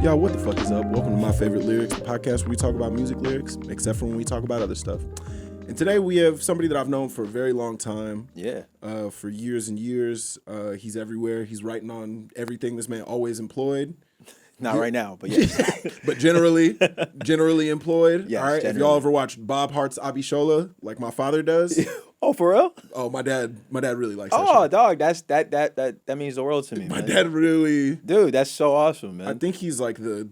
Y'all, what the fuck is up? Welcome to My Favorite Lyrics, the podcast where we talk about music lyrics, except for when we talk about other stuff. And today we have somebody that I've known for a very long time. Yeah. For years and years. He's everywhere. He's writing on everything. This man always employed. Not right now, but yes. But generally employed. Yes, all right. generally. If y'all ever watched Bob Hart's Abishola, like my father does. Oh, for real? Oh, my dad really likes that Oh, shit. dog, that means the world to me, My man. dad really. Dude, that's so awesome, man. I think he's like the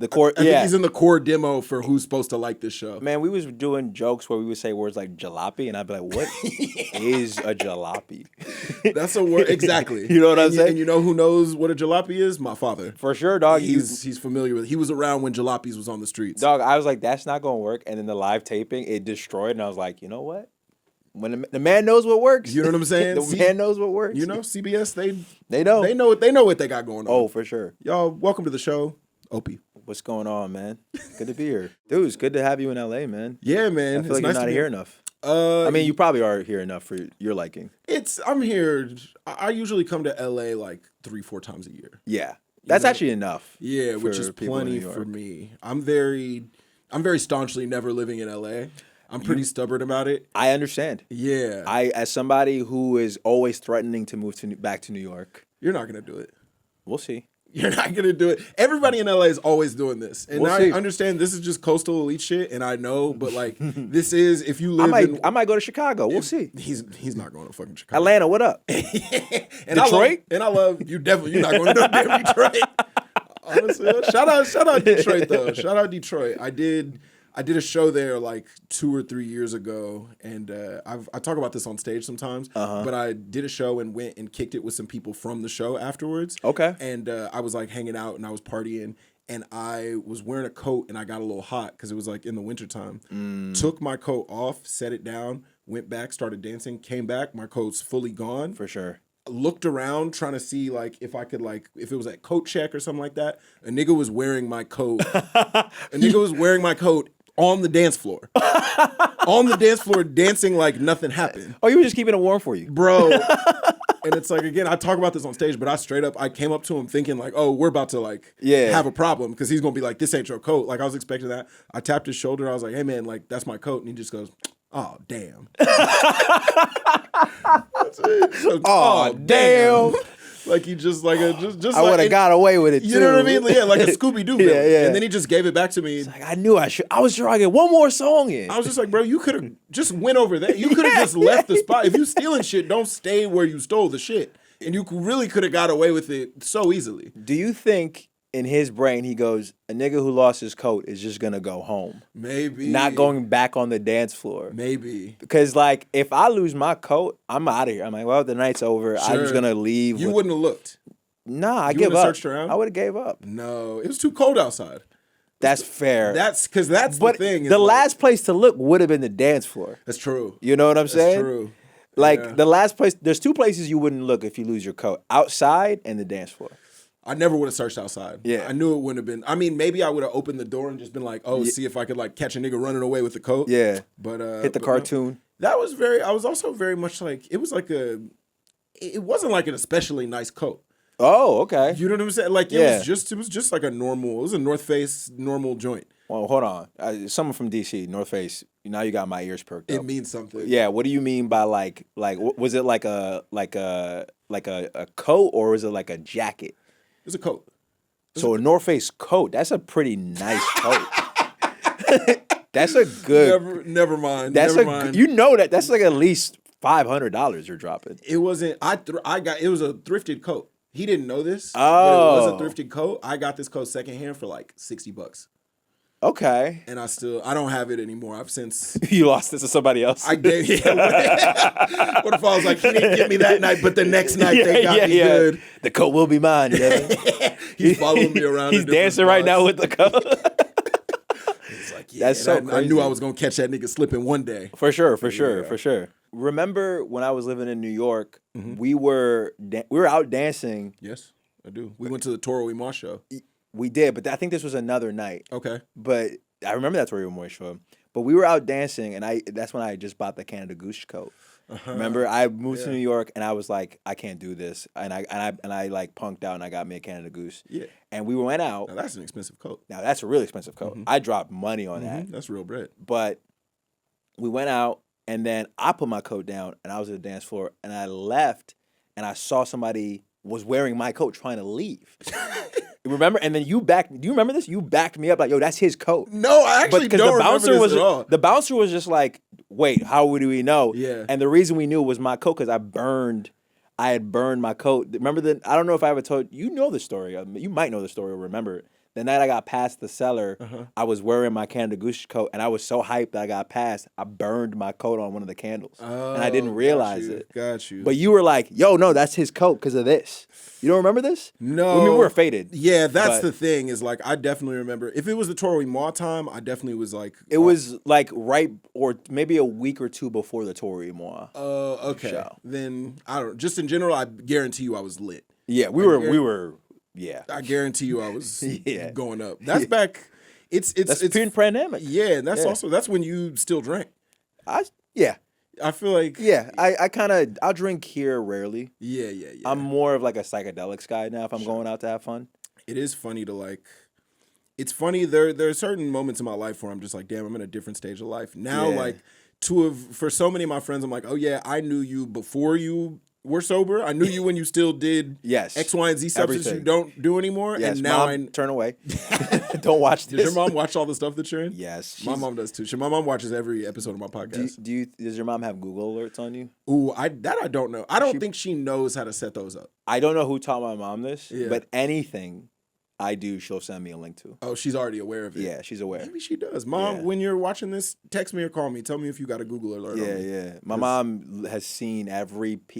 core. I think he's in the core demo for who's supposed to like this show. Man, we was doing jokes where we would say words like jalopy, and I'd be like, "What is a jalopy?" That's a word, exactly. You know what I'm saying? And you know who knows what a jalopy is? My father. For sure, dog. He's familiar with it. He was around when jalopies was on the streets. Dog, I was like, "That's not gonna work." And then the live taping, it destroyed, and I was like, "You know what? When the man knows what works, You know what I'm saying? the man knows what works. You know, CBS, they know. they know what they got going on. Oh, for sure. Y'all, welcome to the show, Opey. What's going on, man? Good to be here, dude. It's good to have you in LA, man. Yeah, man. I feel like nice you're not to be here enough. I I mean, you probably are here enough for your liking. I'm here. I usually come to LA like 3-4 times a year. Yeah, that's actually enough. Yeah, which is people in plenty New York. for me. I'm very staunchly never living in LA. I'm pretty stubborn about it. I understand. Yeah. As somebody who is always threatening to move back to New York, You're not gonna do it. we'll see. You're not gonna do it. Everybody in LA is always doing this, and We'll I see. understand this is just coastal elite shit, and I know, but like this is if you live I might go to Chicago. We'll see. He's not going to fucking Chicago. Atlanta, what up? And Detroit? I love you. Definitely, you're not going to no damn Detroit. Honestly, shout out Detroit though. Shout out Detroit. I did a show there like 2 or 3 years ago, and I talk about this on stage sometimes. But I did a show and went and kicked it with some people from the show afterwards. Okay. And I was like hanging out and I was partying, and I was wearing a coat and I got a little hot because it was like in the wintertime. Took my coat off, set it down, went back, started dancing, came back, my coat's fully gone. For sure. Looked around trying to see like if I could like if it was at coat check or something like that. A nigga was wearing my coat. On the dance floor. On the dance floor dancing like nothing happened. Oh, you were just keeping it warm for you. Bro. And it's like, again, I talk about this on stage, but I came up to him thinking like, oh, we're about to like have a problem because he's going to be like, this ain't your coat. Like I was expecting that. I tapped his shoulder. I was like, hey man, like that's my coat. And he just goes, oh, damn. That's it. Goes, Oh, damn. Like he just like a just I would have got away with it too. You know what I mean? Yeah, like a Scooby-Doo villain. Yeah. And then he just gave it back to me. Like, I knew I should. I was sure I get one more song in. I was just like, bro, you could have just went over there. You could have just left the spot. If you stealing shit, don't stay where you stole the shit. And you really could have got away with it so easily. Do you think in his brain he goes, a nigga who lost his coat is just gonna go home, Maybe. not going back on the dance floor? Maybe. Because like if I lose my coat, I'm out of here. I'm like, well, the night's over. I'm just gonna leave. You wouldn't have looked. Nah, I You give wouldn't up. have searched around? I would have gave up. No, it was too cold outside. That's fair. That's because that's but the thing. is the like- last place to look would have been the dance floor. That's true. You know what I'm saying? That's true. Like Yeah. the last place, there's two places you wouldn't look if you lose your coat: outside and the dance floor. I never would have searched outside. Yeah. I knew it wouldn't have been. I mean, maybe I would have opened the door and just been like, oh, see if I could like catch a nigga running away with the coat. Yeah. But Hit the but no. cartoon. That was I was also very much like, it was like it wasn't like an especially nice coat. Oh, okay. You know what I'm saying? Like Yeah. it was just like it was a North Face normal joint. Well, hold on. Someone from DC, North Face. Now you got my ears perked It up. means something. Yeah. What do you mean by like? Was it like a coat or was it like a jacket? It's a coat. So a North Face coat. That's a pretty nice coat. That's a good. Never mind. That's never mind. You know that's like at least $500 you're dropping. It wasn't. It was a thrifted coat. He didn't know this. But Oh. it was a thrifted coat. I got this coat secondhand for like $60. Okay. And I don't have it anymore. I've since You lost it to somebody else. I gave. Yeah, what if I was like, he didn't get me that night, but the next night they got me good. The coat will be mine. Yeah. He's following me around. He's to different dancing right spots. now with the coat. It's like, yeah, That's so and I knew crazy. I was gonna catch that nigga slipping one day. For sure. Remember when I was living in New York, we were out dancing. Yes, I do. We went to the Toro y Mas show. We did, but I think this was another night. Okay. But I remember that's where you were more sure. But we were out dancing, and that's when I just bought the Canada Goose coat. Remember, I moved to New York and I was like, I can't do this, and I like punked out and I got me a Canada Goose. Yeah. And we went out. Now that's an expensive coat. Now that's a really expensive coat. I dropped money on that. That's real bread. But we went out and then I put my coat down and I was at the dance floor and I left and I saw somebody was wearing my coat trying to leave. Remember? And then do you remember this? You backed me up like, yo, that's his coat. No, I actually don't remember this at all. The bouncer was just like, wait, how would we know? Yeah. And the reason we knew was my coat because I had burned my coat. Remember I don't know if I ever told you know the story. You might know the story or remember it. The night I got past the cellar, I was wearing my Canada Goose coat, and I was so hyped that I got past. I burned my coat on one of the candles, and I didn't realize it. Got you. But you were like, "Yo, no, that's his coat because of this." You don't remember this? No. I mean, we were faded. Yeah, that's the thing. Is like I definitely remember. If it was the Tory Moi time, I definitely was like. It was like right or maybe a week or two before the Tory Moi. Okay. Show. Then I don't. Just in general, I guarantee you, I was lit. Yeah, we were. Yeah, I guarantee you, I was Yeah. going up. That's back. It's pre-pandemic. Yeah, and that's when you still drank. I feel like I'll drink here rarely. Yeah. I'm more of like a psychedelics guy now if I'm going out to have fun. It is funny to like. It's funny there are certain moments in my life where I'm just like, damn, I'm in a different stage of life now. Yeah. Like for so many of my friends, I'm like, oh yeah, I knew you before you were sober. I knew you when you still did X, Y, and Z substances you don't do anymore. Yes, and now Mom, turn away. Don't watch this. Does your mom watch all the stuff that you're in? Yes. My mom does too. My mom watches every episode of my podcast. Does your mom have Google alerts on you? Ooh, I don't know. I don't think she knows how to set those up. I don't know who taught my mom this, but anything I do, she'll send me a link to. Oh, she's already aware of it. Yeah, she's aware. Maybe she does. Mom, when you're watching this, text me or call me. Tell me if you got a Google alert. Yeah. My mom has seen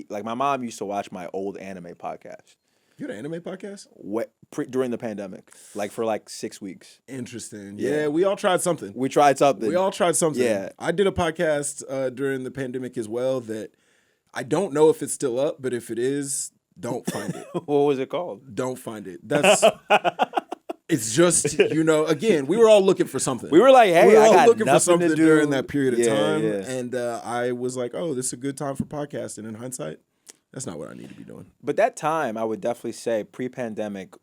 like my mom used to watch my old anime podcast. You had an anime podcast? During the pandemic, like for like 6 weeks. Interesting. Yeah, we all tried something. We tried something. Yeah. I did a podcast during the pandemic as well that I don't know if it's still up, but if it is, don't find it. What was it called? Don't find it. It's just, again, we were all looking for something. We were like, hey, we were I all got looking for something to do during that period of time. Yeah. And I was like, oh, this is a good time for podcasting. In hindsight, that's not what I need to be doing. But that time, I would definitely say pre-pandemic,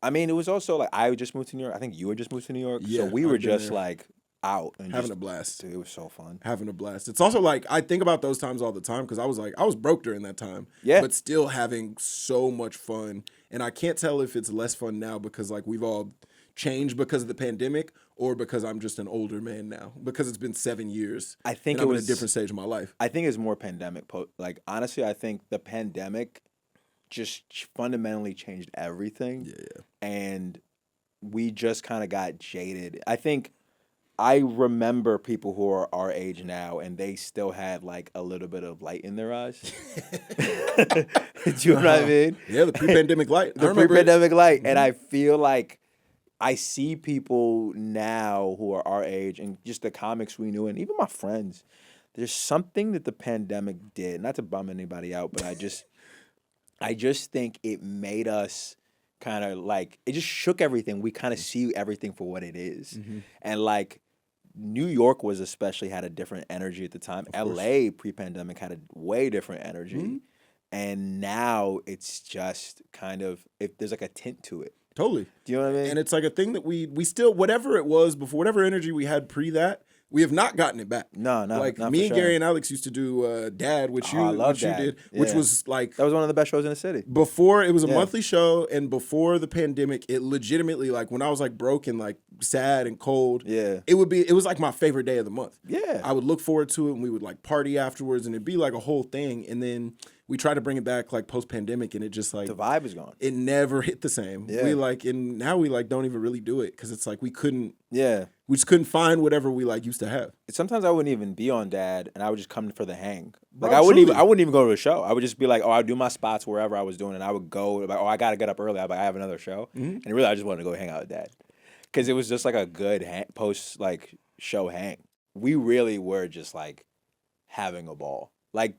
I mean, it was also like I just moved to New York. I think you had just moved to New York. Yeah, so we were I've been just there. like out and Having a blast. Dude, it was so fun. Having a blast. It's also like I think about those times all the time because I was broke during that time. Yeah. But still having so much fun. And I can't tell if it's less fun now because like we've all changed because of the pandemic or because I'm just an older man now. Because it's been 7 years. I think and I'm in a different stage of my life. I think it's more pandemic. Like honestly, I think the pandemic just fundamentally changed everything. Yeah. And we just kind of got jaded. I remember people who are our age now, and they still had like a little bit of light in their eyes. Do you know what I mean? Yeah, the pre-pandemic light. The pre-pandemic light. Mm-hmm. And I feel like I see people now who are our age and just the comics we knew, and even my friends, there's something that the pandemic did, not to bum anybody out, but I just think it made us kind of like, it just shook everything. We kind of see everything for what it is. Mm-hmm. And like, New York had a different energy at the time. LA pre-pandemic had a way different energy. Mm-hmm. And now it's just kind of, there's like a tint to it. Totally. Do you know what I mean? And it's like a thing that we still, whatever it was before, whatever energy we had pre that, we have not gotten it back. No, like not me and sure. Gary and Alex used to do Dad, which you did, which was like that was one of the best shows in the city. Before it was a monthly show, and before the pandemic, it legitimately like when I was like broke and like sad and cold, it was like my favorite day of the month. Yeah, I would look forward to it, and we would like party afterwards, and it'd be like a whole thing. And then we tried to bring it back like post pandemic, and it just like the vibe is gone. It never hit the same. Yeah. We like, and now we like don't even really do it because it's like we couldn't. Yeah. We just couldn't find whatever we like used to have. Sometimes I wouldn't even be on Dad, and I would just come for the hang. Like I wouldn't even go to a show. I would just be like, oh, I'd do my spots wherever I was doing, and I would go like, oh, I gotta get up early. I have another show, and really I just wanted to go hang out with Dad, because it was just like a good post like show hang. We really were just like having a ball. Like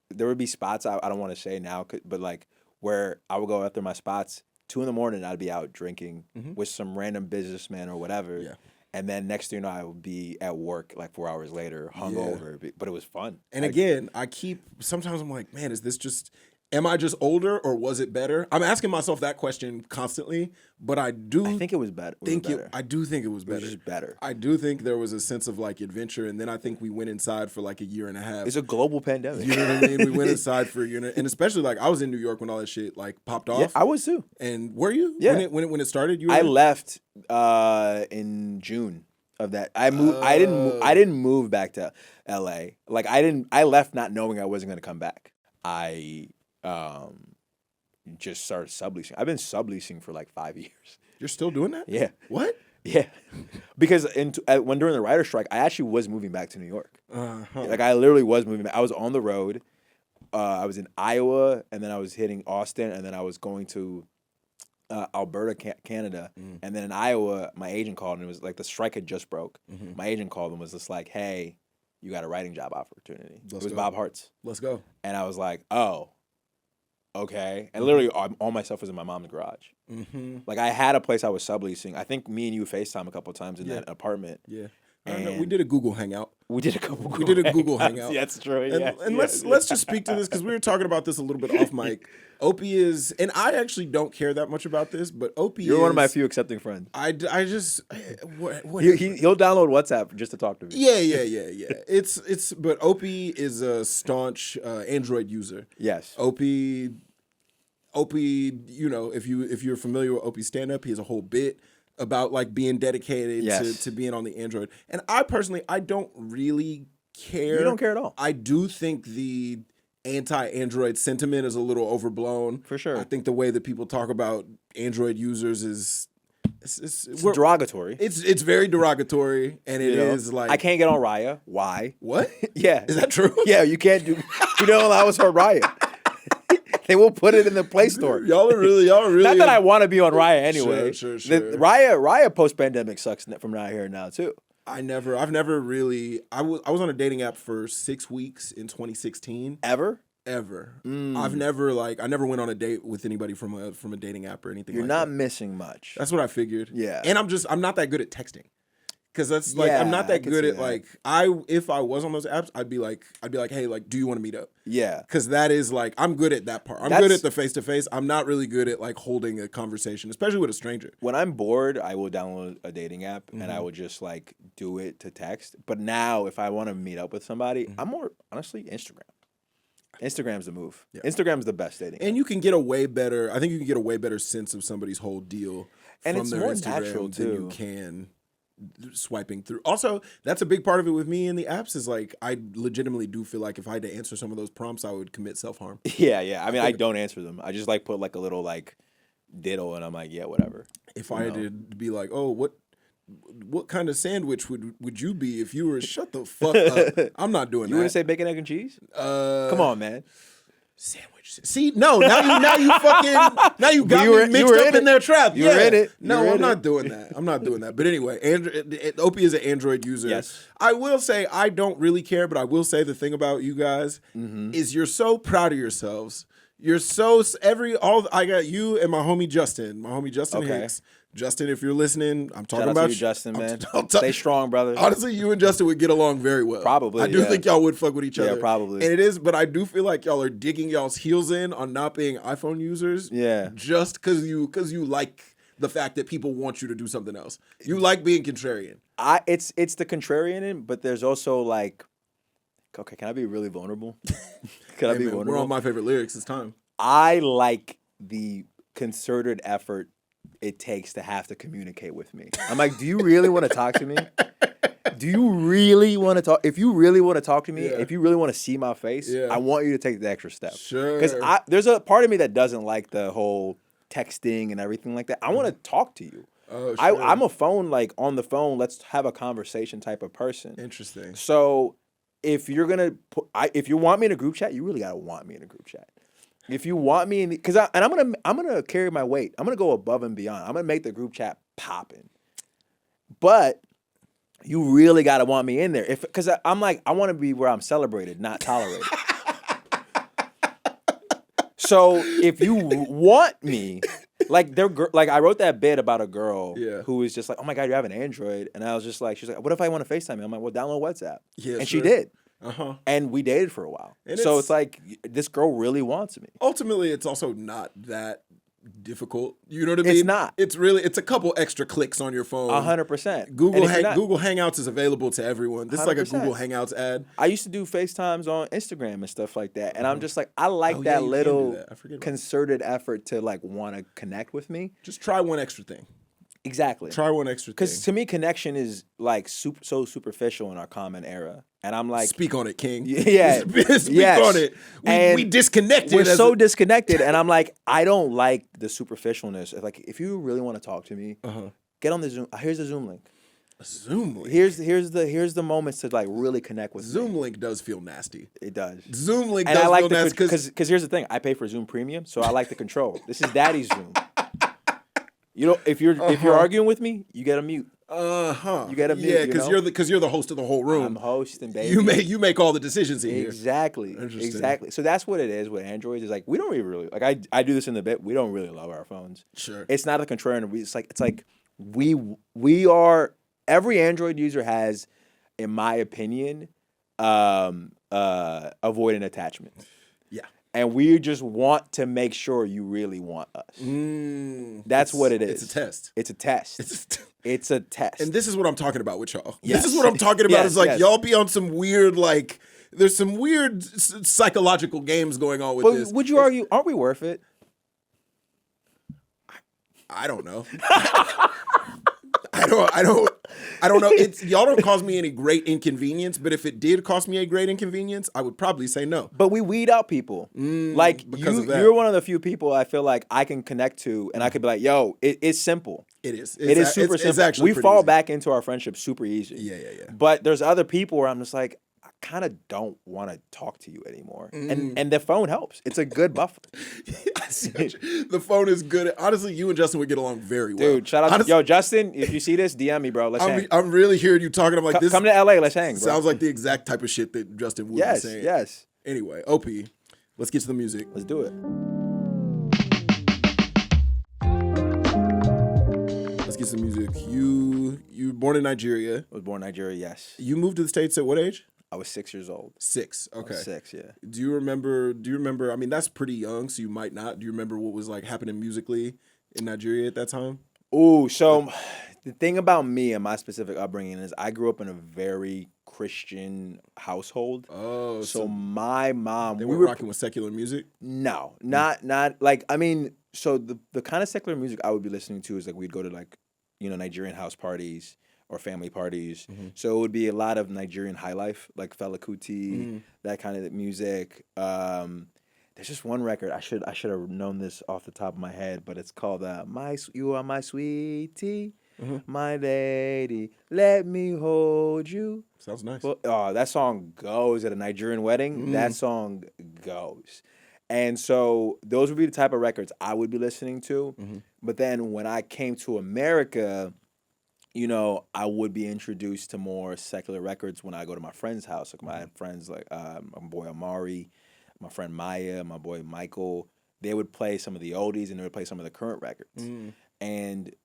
there would be spots I don't want to say now, but like where I would go after my spots 2 a.m. I'd be out drinking with some random businessman or whatever. Yeah. And then next thing you know, I would be at work like 4 hours later, hungover. But it was fun. And again, sometimes I'm like, man, am I just older or was it better? I'm asking myself that question constantly, but I think it was better. I do think it was better. It was just better. I do think there was a sense of like adventure, and then I think we went inside for like a year and a half. It's a global pandemic. You know what I mean? We went inside for a year, and especially like I was in New York when all that shit like popped off. Yeah, I was too. And were you? Yeah. When it started, I left in June of that. I moved. I didn't move back to L.A. Like I left not knowing I wasn't going to come back. I just started subleasing. I've been subleasing for like 5 years. You're still doing that? Yeah. What? Yeah, because when during the writer's strike, I actually was moving back to New York. Like I literally was moving back. I was on the road. I was in Iowa, and then I was hitting Austin, and then I was going to Alberta, Canada. And then in Iowa, my agent called, and it was like the strike had just broke. My agent called and was just like, "Hey, you got a writing job opportunity." It was Bob Hart's. Let's go. And I was like, "Oh, okay." And literally, all my stuff was in my mom's garage. Like I had a place I was subleasing. I think me and you FaceTime a couple of times in that apartment. Yeah. We did a Google Hangout. We did a Google Hangout. Yeah, that's true. And let's just speak to this because we were talking about this a little bit off mic. Opie is, and I actually don't care that much about this, but Opie You're one of my few accepting friends. I just what he'll download WhatsApp just to talk to me. Yeah. But Opie is a staunch Android user. Yes. Opie, you know, if you're familiar with Opie's stand-up, he has a whole bit about like being dedicated to being on the Android. And I personally, I don't really care. You don't care at all. I do think the anti-Android sentiment is a little overblown. For sure. I think the way that people talk about Android users is it's derogatory. It's very derogatory, and it is like I can't get on Raya. Why? What? Yeah. Is that true? Yeah, you can't do. You don't allow us on Raya. They will put it in the Play Store. Y'all are really. Not that I want to be on Raya anyway. Sure. Raya post pandemic sucks from now here now too. I've never really. I was on a dating app for 6 weeks in 2016. Ever. I've never I never went on a date with anybody from a dating app or anything. You're not missing much. That's what I figured. Yeah. And I'm not that good at texting. Because that's like I'm not that good at that. If I was on those apps, I'd be like, hey, like, do you want to meet up? Yeah. Because that is like I'm good at that part. I'm good at the face to face. I'm not really good at like holding a conversation, especially with a stranger. When I'm bored, I will download a dating app and I will just like do it to text. But now, if I want to meet up with somebody, I'm more honestly Instagram. Instagram's the move. Yeah. Instagram's the best dating. And you can get a way better. I think you can get a way better sense of somebody's whole deal and from it's their more Instagram natural than too. You can swiping through. Also, that's a big part of it with me in the apps is like I legitimately do feel like if I had to answer some of those prompts, I would commit self-harm. Yeah. I mean, I don't answer them. I just like put like a little like diddle and I'm like, yeah, whatever. If I had to be like, oh, what kind of sandwich would you be if you were shut the fuck up? I'm not doing that. You wouldn't say bacon, egg, and cheese? Come on, man. Sandwich. See, no, now you got me mixed up in their trap. You were in it. No, I'm not doing that. I'm not doing that. But anyway, Opie is an Android user. Yes. I will say I don't really care, but I will say the thing about you guys is you're so proud of yourselves. You're so I got you and my homie Justin Hicks. Justin, if you're listening, I'm talking about you, Justin, man. I'm Stay strong, brother. Honestly, you and Justin would get along very well. Probably, I do think y'all would fuck with each other. Yeah, probably. And it is, but I do feel like y'all are digging y'all's heels in on not being iPhone users. Yeah. Just because you like the fact that people want you to do something else. You like being contrarian. It's the contrarian in, but there's also like, okay, can I be really vulnerable? Can I be vulnerable? We're on My Favorite Lyrics. It's time. I like the concerted effort it takes to have to communicate with me. I'm like, do you really want to talk to me? Do you really want to talk? If you really want to talk to me, if you really want to see my face, I want you to take the extra step. Sure. Because there's a part of me that doesn't like the whole texting and everything like that. I want to talk to you. Oh, sure. I'm a phone, like on the phone, let's have a conversation type of person. Interesting. So if you're going to, if you want me in a group chat, you really got to want me in a group chat. If you want me, because I'm gonna carry my weight. I'm gonna go above and beyond. I'm gonna make the group chat popping. But you really gotta want me in there, because I'm like I want to be where I'm celebrated, not tolerated. So if you want me, Like like I wrote that bit about a girl Yeah. who was just like, oh my God, you have an Android. And I was just like, she's like, what if I want to FaceTime you? I'm like, well, download WhatsApp. Yeah, and sure. she did. Uh-huh. And we dated for a while. And so it's like, this girl really wants me. Ultimately, it's also not that difficult. You know what I mean? It's not. It's a couple extra clicks on your phone. 100%. Google Hangouts is available to everyone. This is like a 100%. Google Hangouts ad. I used to do FaceTimes on Instagram and stuff like that. And I'm just like, I like Oh, that yeah, you can do little that. I forget about concerted effort to like want to connect with me. Just try one extra thing. Exactly. Try one extra thing. Because to me, connection is like so superficial in our common era. And I'm like, speak on it, King. Yeah. Speak on it. We disconnected. We're so disconnected. And I'm like, I don't like the superficialness. Like, if you really want to talk to me, get on the Zoom. Here's the Zoom link. A Zoom link. Here's the moments to like really connect with Zoom me. link does feel nasty. It does. Zoom link And does I like feel nasty because here's the thing. I pay for Zoom Premium, so I like the control. This is Daddy's Zoom. You know, if you're arguing with me, you get a mute. You get a mute. Yeah, because you're the host of the whole room. I'm hosting, baby. You make all the decisions in here. Exactly. So that's what it is with Androids. Is like we don't really like. I do this in the bit. We don't really love our phones. Sure. It's not a contrarian. It's like we are. Every Android user has, in my opinion, avoidant attachment. Yeah. And we just want to make sure you really want us. That's what it is. It's a test. It's a test. It's a test. And this is what I'm talking about with y'all. Yes. This is what I'm talking about. Yes, is like yes. y'all be on some weird like. There's some weird psychological games going on with But this. would you argue? Aren't we worth it? I don't know. I don't know. Y'all don't cause me any great inconvenience, but if it did cost me a great inconvenience, I would probably say no. But we weed out people. Like you're one of the few people I feel like I can connect to, and I could be like, "Yo, it's simple. It is. It is super simple. It's actually we pretty fall easy. back into our friendship super easy. Yeah. But there's other people where I'm just like, I kind of don't want to talk to you anymore, and the phone helps. It's a good buffer. The phone is good. Honestly, you and Justin would get along very well. Dude, shout out to Justin. If you see this, DM me, bro. Let's hang. I'm really hearing you talking. I'm like, this come to LA. Let's hang, bro. Sounds like the exact type of shit that Justin would be saying. Yes. Anyway, Opie, let's get to the music. Let's do it. Let's get some music. You were born in Nigeria. I was born in Nigeria, yes. You moved to the States at what age? I was 6 years old. 6. Okay. 6, yeah. Do you remember? I mean, that's pretty young, so you might not. Do you remember what was like happening musically in Nigeria at that time? Ooh, so the thing about me and my specific upbringing is I grew up in a very Christian household. Oh, so my mom, we were rocking with secular music? No, not like, I mean, so the kind of secular music I would be listening to is like we'd go to like, Nigerian house parties or family parties. So it would be a lot of Nigerian high life, like Fela Kuti, that kind of music. There's just one record. I should have known this off the top of my head, but it's called "You Are My Sweetie, My Lady, Let Me Hold You." Sounds nice. Oh, that song goes at a Nigerian wedding. That song goes. And so those would be the type of records I would be listening to. But then when I came to America, I would be introduced to more secular records when I go to my friend's house. Like my friends, like my boy Amari, my friend Maya, my boy Michael, they would play some of the oldies and they would play some of the current records. And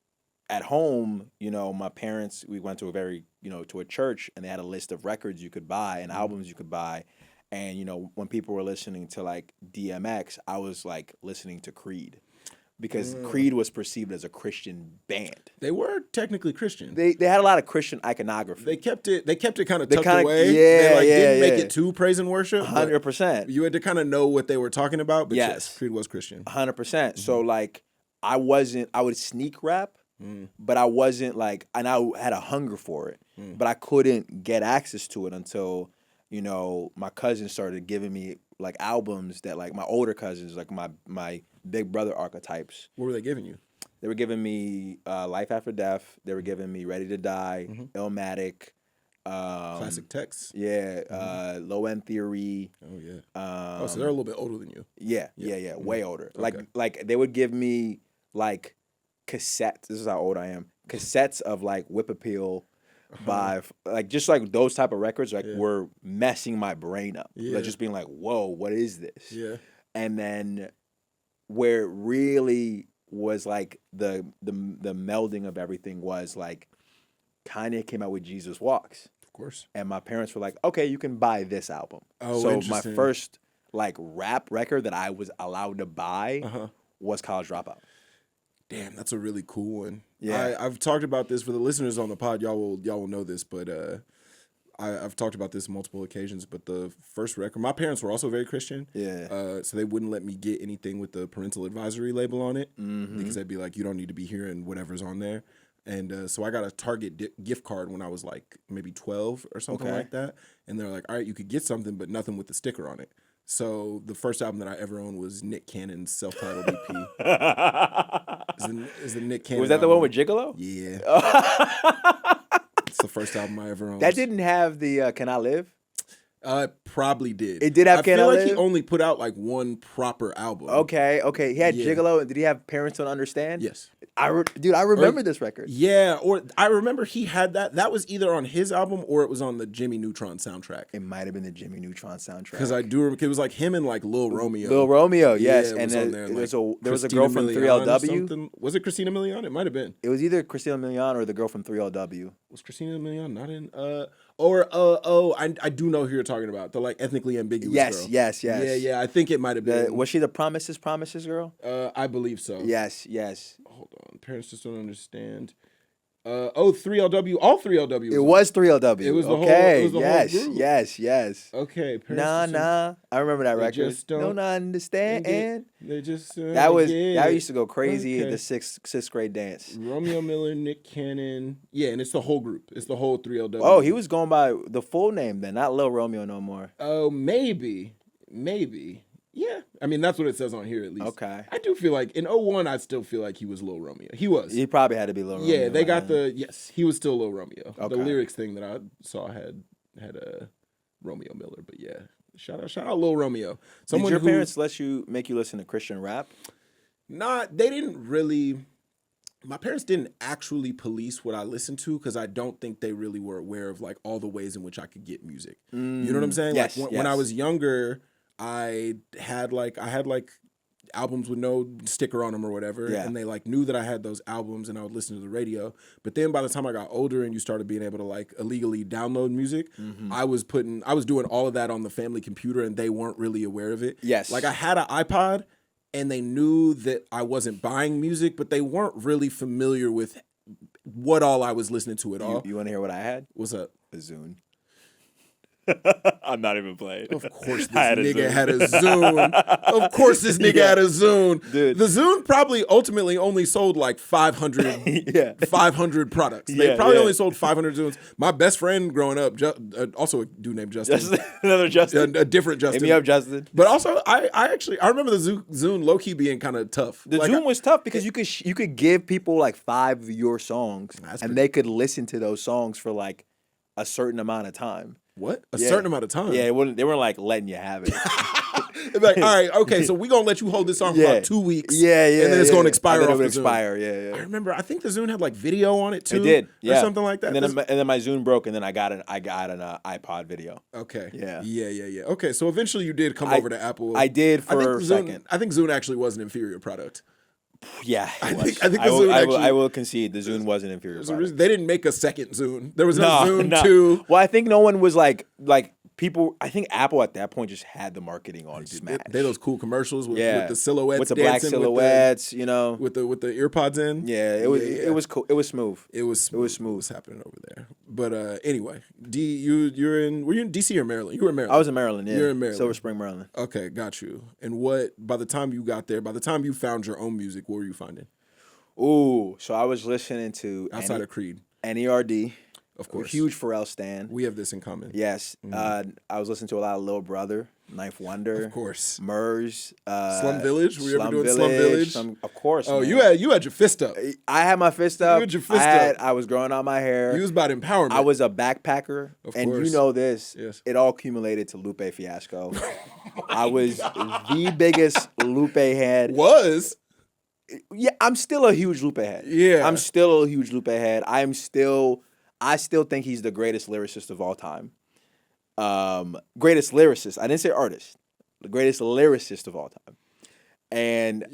at home, my parents, we went to to a church and they had a list of records you could buy and albums you could buy. And, when people were listening to like DMX, I was like listening to Creed. Because Creed was perceived as a Christian band. They were technically Christian. They had a lot of Christian iconography. They kept it kind of tucked away. Yeah, they didn't make it too praise and worship. 100%. You had to kind of know what they were talking about. But yes, Creed was Christian. 100%. So like, I would sneak rap, but I wasn't like, and I had a hunger for it, but I couldn't get access to it until, my cousins started giving me like albums that like my older cousins, like my big brother archetypes. What were they giving you? They were giving me Life After Death. They were giving me Ready to Die, Illmatic. Classic texts. Yeah. Low End Theory. Oh, yeah. So they're a little bit older than you. Yeah. Way older. Okay. Like they would give me like cassettes. This is how old I am. Cassettes of like Whip Appeal by like just like those type of records were messing my brain up. Like just being like, whoa, what is this? Yeah. And then where it really was like the melding of everything was like Kanye came out with Jesus Walks. Of course. And my parents were like, okay, you can buy this album. Oh, so interesting. my first like rap record that I was allowed to buy was College Dropout. Damn, that's a really cool one. Yeah. I've talked about this for the listeners on the pod. Y'all will know this, but I've talked about this on multiple occasions. But the first record, my parents were also very Christian. Yeah. So they wouldn't let me get anything with the parental advisory label on it because they'd be like, you don't need to be hearing whatever's on there. And so I got a Target gift card when I was like maybe 12 or something like that. And they're like, all right, you could get something, but nothing with the sticker on it. So the first album that I ever owned was Nick Cannon's self-titled EP. Is the Nick Cannon Was that the album. one with Gigolo? Yeah. It's the first album I ever owned. That didn't have the Can I Live? It probably did. It did have Can I feel like Live? he only put out like one proper album. Okay. He had Gigolo. Did he have Parents Don't Understand? Yes. Dude, I remember this record. Yeah, or I remember he had that. That was either on his album or it was on the Jimmy Neutron soundtrack. It might have been the Jimmy Neutron soundtrack. Because I do remember, it was like him and like Lil Romeo. Lil Romeo, yes. Yeah, and on there, there was a Christina girl from Milian or 3LW. something. Was it Christina Milian? It might have been. It was either Christina Milian or the girl from 3LW. Was Christina Milian not in? I do know who you're talking about. The like ethnically ambiguous girl. Yes. Yeah. I think it might have been. Was she the Promises girl? I believe so. Yes. Hold on. Parents just don't understand. 3LW. All 3LW. It was 3LW. It was the okay. whole. It was the whole group. Yes. Okay. Nah. I remember that record. Just don't understand. They just that used to go crazy in the sixth grade dance. Romeo Miller, Nick Cannon. Yeah, and it's the whole group. It's the whole 3LW. Oh, he was going by the full name then, not Lil Romeo no more. Oh, maybe. Yeah, I mean that's what it says on here at least. Okay. I do feel like in 01, I still feel like he was Lil Romeo. He was. He probably had to be Lil Romeo. Yeah, they got yes, he was still Lil Romeo. Okay. The lyrics thing that I saw had a Romeo Miller, but yeah, shout out Lil Romeo. Did your parents make you listen to Christian rap? They didn't really. My parents didn't actually police what I listened to because I don't think they really were aware of like all the ways in which I could get music. You know what I'm saying? Yes, like when I was younger. I had albums with no sticker on them or whatever, and they like knew that I had those albums, and I would listen to the radio. But then by the time I got older and you started being able to like illegally download music, I was doing all of that on the family computer, and they weren't really aware of it. Yes, like I had an iPod, and they knew that I wasn't buying music, but they weren't really familiar with what all I was listening to at all. You want to hear what I had? What's up? A Zune. I'm not even playing. Of course this nigga had a Zune. Of course this nigga had a Zune. Dude. The Zune probably ultimately only sold like 500 products. They probably only sold 500 Zunes. My best friend growing up, also a dude named Justin. Another Justin. A different Justin. Hit me up, Justin. But also, I remember the Zune low-key being kind of tough. The Zune was tough because you could give people like 5 of your songs and they could listen to those songs for like a certain amount of time. What? A certain amount of time? Yeah, they weren't like letting you have it. They'd be like, all right, okay, so we're going to let you hold this song for about 2 weeks. Yeah. And then it's going to expire off the expire, Zune. I remember, I think the Zune had like video on it too. It did, or something like that. And then my Zune broke, and then I got an iPod video. Okay. Yeah. Okay, so eventually you did come over to Apple. I did for a second. I think Zune actually was an inferior product. Yeah, I think the Zune I will concede the Zune was an inferior product. They didn't make a second Zune. There was no Zune 2. Well, I think no one was like people. I think Apple at that point just had the marketing on smash. They had those cool commercials with the silhouettes, with the black silhouettes, with the earpods in. Yeah, it was cool. It was smooth. It was smooth. What's happening over there? But anyway, were you in DC or Maryland? You were in Maryland. I was in Maryland. Yeah, you're in Maryland, Silver Spring, Maryland. Okay, got you. And by the time you got there, by the time you found your own music, what were you finding? Ooh, so I was listening to outside of Creed, NERD. Of course. Huge Pharrell stan. We have this in common. Yes. I was listening to a lot of Lil Brother, Ninth Wonder. Of course. Murs. Slum Village? Were you ever doing Slum Village? Of course. Oh, man. you had your fist up. I had my fist up. You had your fist up. I was growing out my hair. You was about empowerment. I was a backpacker. Of and course. You know this. Yes. It all accumulated to Lupe Fiasco. I was the biggest Lupe head. Was? Yeah, I'm still a huge Lupe head. Yeah. I'm still a huge Lupe head. I still think he's the greatest lyricist of all time. Greatest lyricist. I didn't say artist. The greatest lyricist of all time. And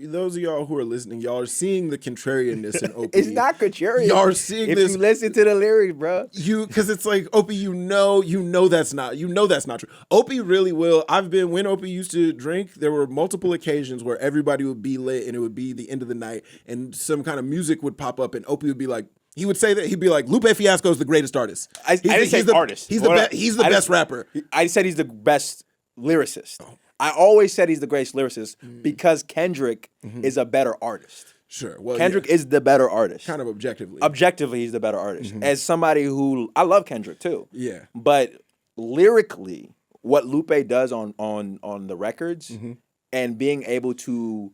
those of y'all who are listening, y'all are seeing the contrarianness in Opie. it's not contrarian. Y'all are seeing if this. you listen to the lyrics, bro. Because it's like, Opie, you know that's not true. Opie really will. When Opie used to drink, there were multiple occasions where everybody would be lit and it would be the end of the night and some kind of music would pop up and Opie would be like, he would say that, he'd be like, Lupe Fiasco is the greatest artist. I didn't say artist. He's the best rapper. I said he's the best lyricist. Oh. I always said he's the greatest lyricist because Kendrick is a better artist. Sure. Well, Kendrick is the better artist. Kind of objectively. Objectively, he's the better artist. As somebody who, I love Kendrick too. Yeah. But lyrically, what Lupe does on the records and being able to,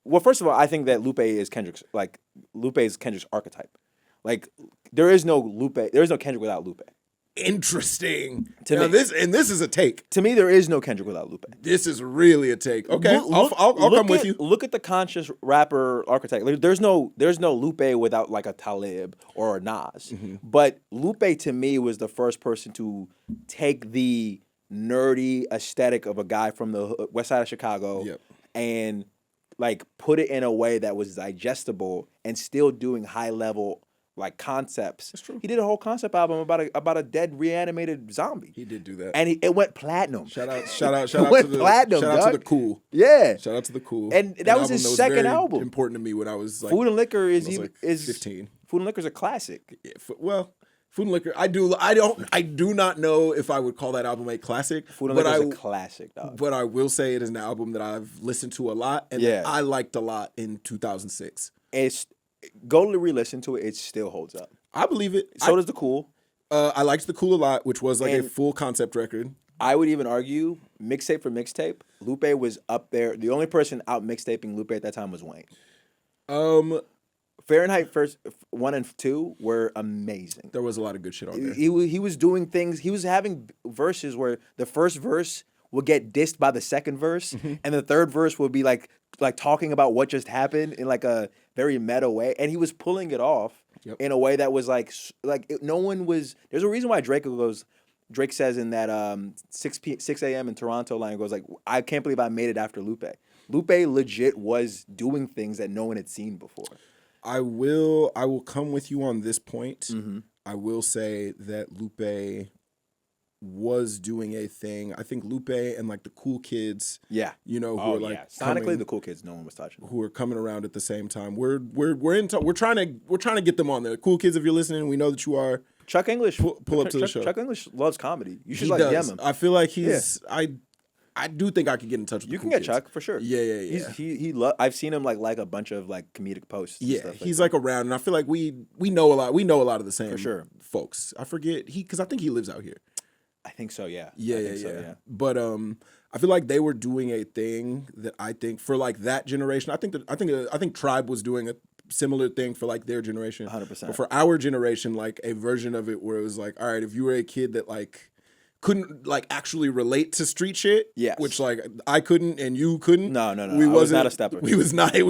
well, first of all, I think that Lupe is Kendrick's archetype. Like, there is no Kendrick without Lupe. Interesting. To me, this is a take. To me, there is no Kendrick without Lupe. This is really a take. Okay, I'll come with you. Look at the conscious rapper archetype. Like, there's no Lupe without like a Talib or a Nas. But Lupe to me was the first person to take the nerdy aesthetic of a guy from the west side of Chicago and like put it in a way that was digestible and still doing high level like concepts. That's true. He did a whole concept album about a dead reanimated zombie. He did do that, and it went platinum. Shout out to the Cool. Yeah, shout out to the Cool. And that was his second album. Important to me when I was like, Food and Liquor is 15. Food and Liquor is a classic. Yeah, Food and Liquor. I do not know if I would call that album a classic. Food and Liquor is a classic, dog. But I will say it is an album that I've listened to a lot and that I liked a lot in 2006. Go to re-listen to it. It still holds up. I believe it. So does the Cool. I liked the Cool a lot, which was like a full concept record. I would even argue mixtape for mixtape. Lupe was up there. The only person out mixtaping Lupe at that time was Wayne. Fahrenheit 1 and 2 were amazing. There was a lot of good shit on there. He was doing things. He was having verses where the first verse would get dissed by the second verse, and the third verse would be like talking about what just happened in like a very meta way, and he was pulling it off in a way that was like no one was. There's a reason why Drake says in that 6 a.m. in Toronto line goes like, I can't believe I made it after Lupe. Lupe legit was doing things that no one had seen before. I will come with you on this point. I will say that Lupe was doing a thing. I think Lupe and like the cool kids, who are like sonically the cool kids, no one was touching, who are coming around at the same time. We're trying to get them on there. Cool kids, if you're listening, we know that you are. Chuck English, pull up to the show. Chuck English loves comedy. You should DM him. I feel like he's. I do think I could get in touch with. You can get kids. Chuck for sure. Yeah. I've seen him like a bunch of like comedic posts. Yeah, and stuff he's like around, and I feel like we know a lot. We know a lot of the same for sure folks. I forget because I think he lives out here. I think so. Yeah. Yeah. But I feel like they were doing a thing that I think for like that generation. I think Tribe was doing a similar thing for like their generation. 100%. But for our generation, like a version of it where it was like, all right, if you were a kid that like couldn't like actually relate to street shit, which like I couldn't and you couldn't. No. I was not a stepper. We was not in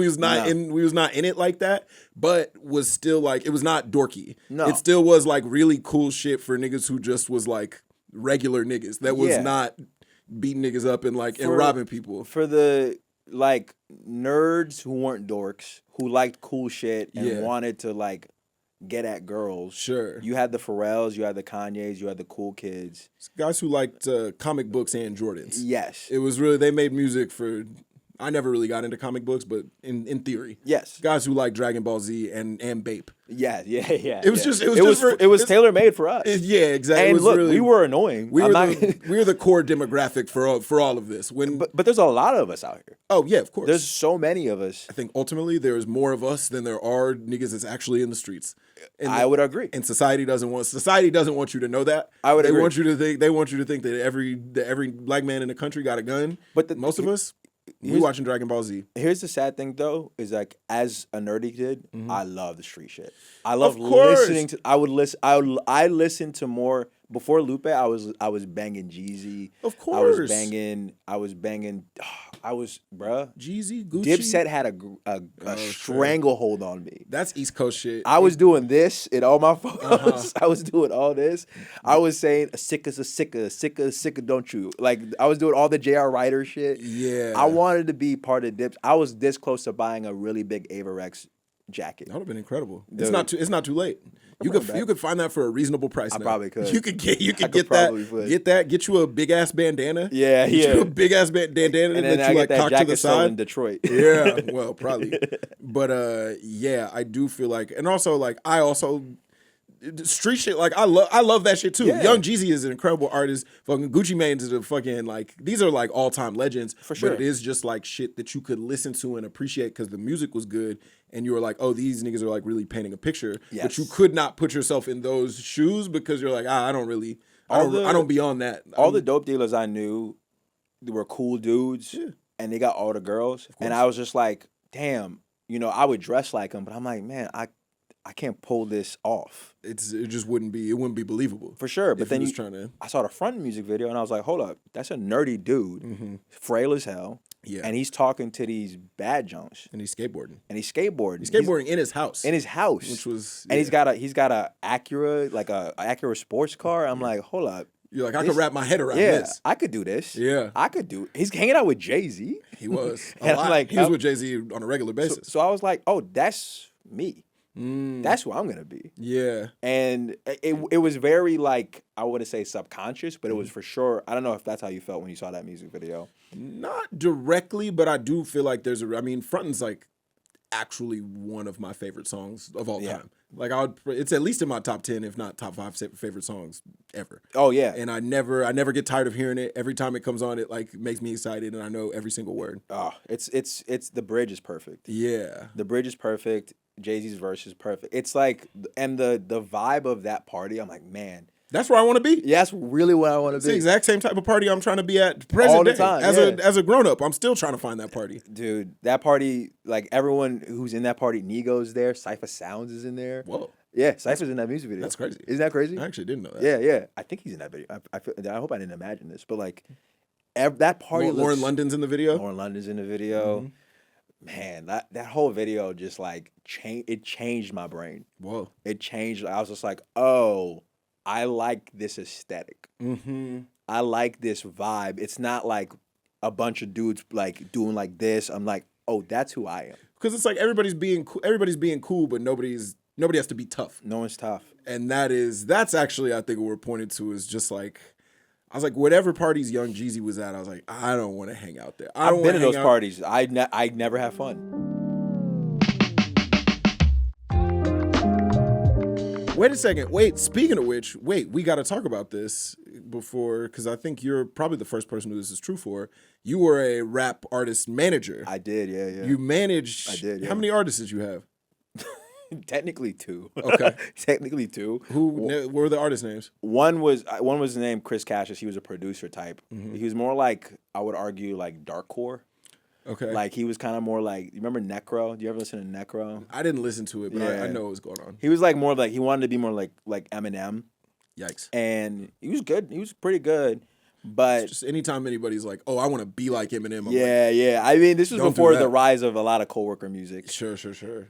it like that, but was still like it was not dorky. No. It still was like really cool shit for niggas who just was like regular niggas that was not beating niggas up and like and robbing people. For the like nerds who weren't dorks, who liked cool shit and wanted to like get at girls. Sure. You had the Pharrells, you had the Kanyes, you had the cool kids. Guys who liked comic books and Jordans. Yes. It was really, they made music for, I never really got into comic books, but in theory. Yes. Guys who liked Dragon Ball Z and Bape. Yeah. It was tailor made for us. Yeah, exactly. And look, we were annoying. We were the core demographic for all of this. But there's a lot of us out here. Oh yeah, of course. There's so many of us. I think ultimately there's more of us than there are niggas that's actually in the streets. And I would agree. And society doesn't want you to know that. I would agree. They want you to think that every black man in the country got a gun. But most of us, we watching Dragon Ball Z. Here's the sad thing though, is like as a nerdy kid, I love the street shit. I love listening to. I listen to more Before Lupe, I was banging Jeezy. Of course. I was bruh. Jeezy, Gucci. Dipset had a stranglehold on me. That's East Coast shit. I was doing this in all my photos. I was doing all this. I was saying a sicker's a sicker, don't you? Like I was doing all the J.R. Ryder shit. Yeah. I wanted to be part of Dips. I was this close to buying a really big Ava Rex jacket. That would have been incredible. Dude. It's not too late. You could find that for a reasonable price. I now. probably could. You could get that. Get you a big ass bandana. Yeah, get you a big ass bandana and then that you like cock to the side in Detroit. Yeah, well, probably. But yeah, I do feel like, and also like I also street shit. Like I love that shit too. Yeah. Young Jeezy is an incredible artist. Fucking Gucci Mane is a fucking like these are like all time legends for sure. But it is just like shit that you could listen to and appreciate because the music was good. And you were like, oh, these niggas are like really painting a picture. Yes. But you could not put yourself in those shoes because you're like, I don't be on that. All the dope dealers I knew, they were cool dudes, and they got all the girls. And I was just like, damn, I would dress like them, but I'm like, man, I can't pull this off. It just wouldn't be believable. For sure. But then I saw the front music video and I was like, hold up, that's a nerdy dude, frail as hell. Yeah. And he's talking to these bad junks. And he's skateboarding. He's skateboarding in his house. Which was And he's got a Acura, like a Acura sports car. I'm like, hold up. You're like, I could wrap my head around this. I could do this. Yeah. He's hanging out with Jay-Z. He was. And I'm like, he was with Jay-Z on a regular basis. So I was like, oh, that's me. That's who I'm gonna be. Yeah. And it was very like, I wouldn't say subconscious, but it was for sure. I don't know if that's how you felt when you saw that music video. Not directly, but I do feel like Frontin's like actually one of my favorite songs of all time. Like it's at least in my top 10, if not top 5 favorite songs ever. Oh yeah. And I never get tired of hearing it. Every time it comes on, it like makes me excited and I know every single word. Oh, it's the bridge is perfect. Yeah. The bridge is perfect. Jay-Z's verse is perfect. It's like, and the vibe of that party, I'm like, man. That's where I want to be. Yeah, that's really what I want to be. It's the exact same type of party I'm trying to be at present all the day. time. As a grown up, I'm still trying to find that party. Dude, that party, like everyone who's in that party, Nigo's there, Cypher Sounds is in there. Whoa. Yeah, Cypher's in that music video. That's crazy. Isn't that crazy? I actually didn't know that. Yeah. I think he's in that video. I hope I didn't imagine this, but like that party. Lauren London's in the video. Lauren London's in the video. Mm-hmm. Man, that whole video just like changed my brain. Whoa. It changed. I was just like, oh, I like this aesthetic. Mm-hmm. I like this vibe. It's not like a bunch of dudes like doing like this. I'm like, oh, that's who I am. Because it's like everybody's being cool, but nobody has to be tough. No one's tough. And that's actually, I think what we're pointing to is just like, I was like, whatever parties Young Jeezy was at, I was like, I don't want to hang out there. I've been to those parties. I never have fun. Wait a second. Speaking of which, we got to talk about this before, because I think you're probably the first person who this is true for. You were a rap artist manager. I did, yeah. You managed. I did, yeah. How many artists did you have? Technically 2. Okay. Technically 2. What were the artist names? One was named Chris Cassius. He was a producer type. Mm-hmm. He was more like, I would argue, like darkcore. Okay. Like he was kind of more like, you remember Necro? Do you ever listen to Necro? I didn't listen to it, but yeah. I know what was going on. He was like more like, he wanted to be more like Eminem. Yikes. And he was good. He was pretty good. But it's just anytime anybody's like, oh, I want to be like Eminem. Yeah. I mean, this was before the rise of a lot of coworker music. Sure.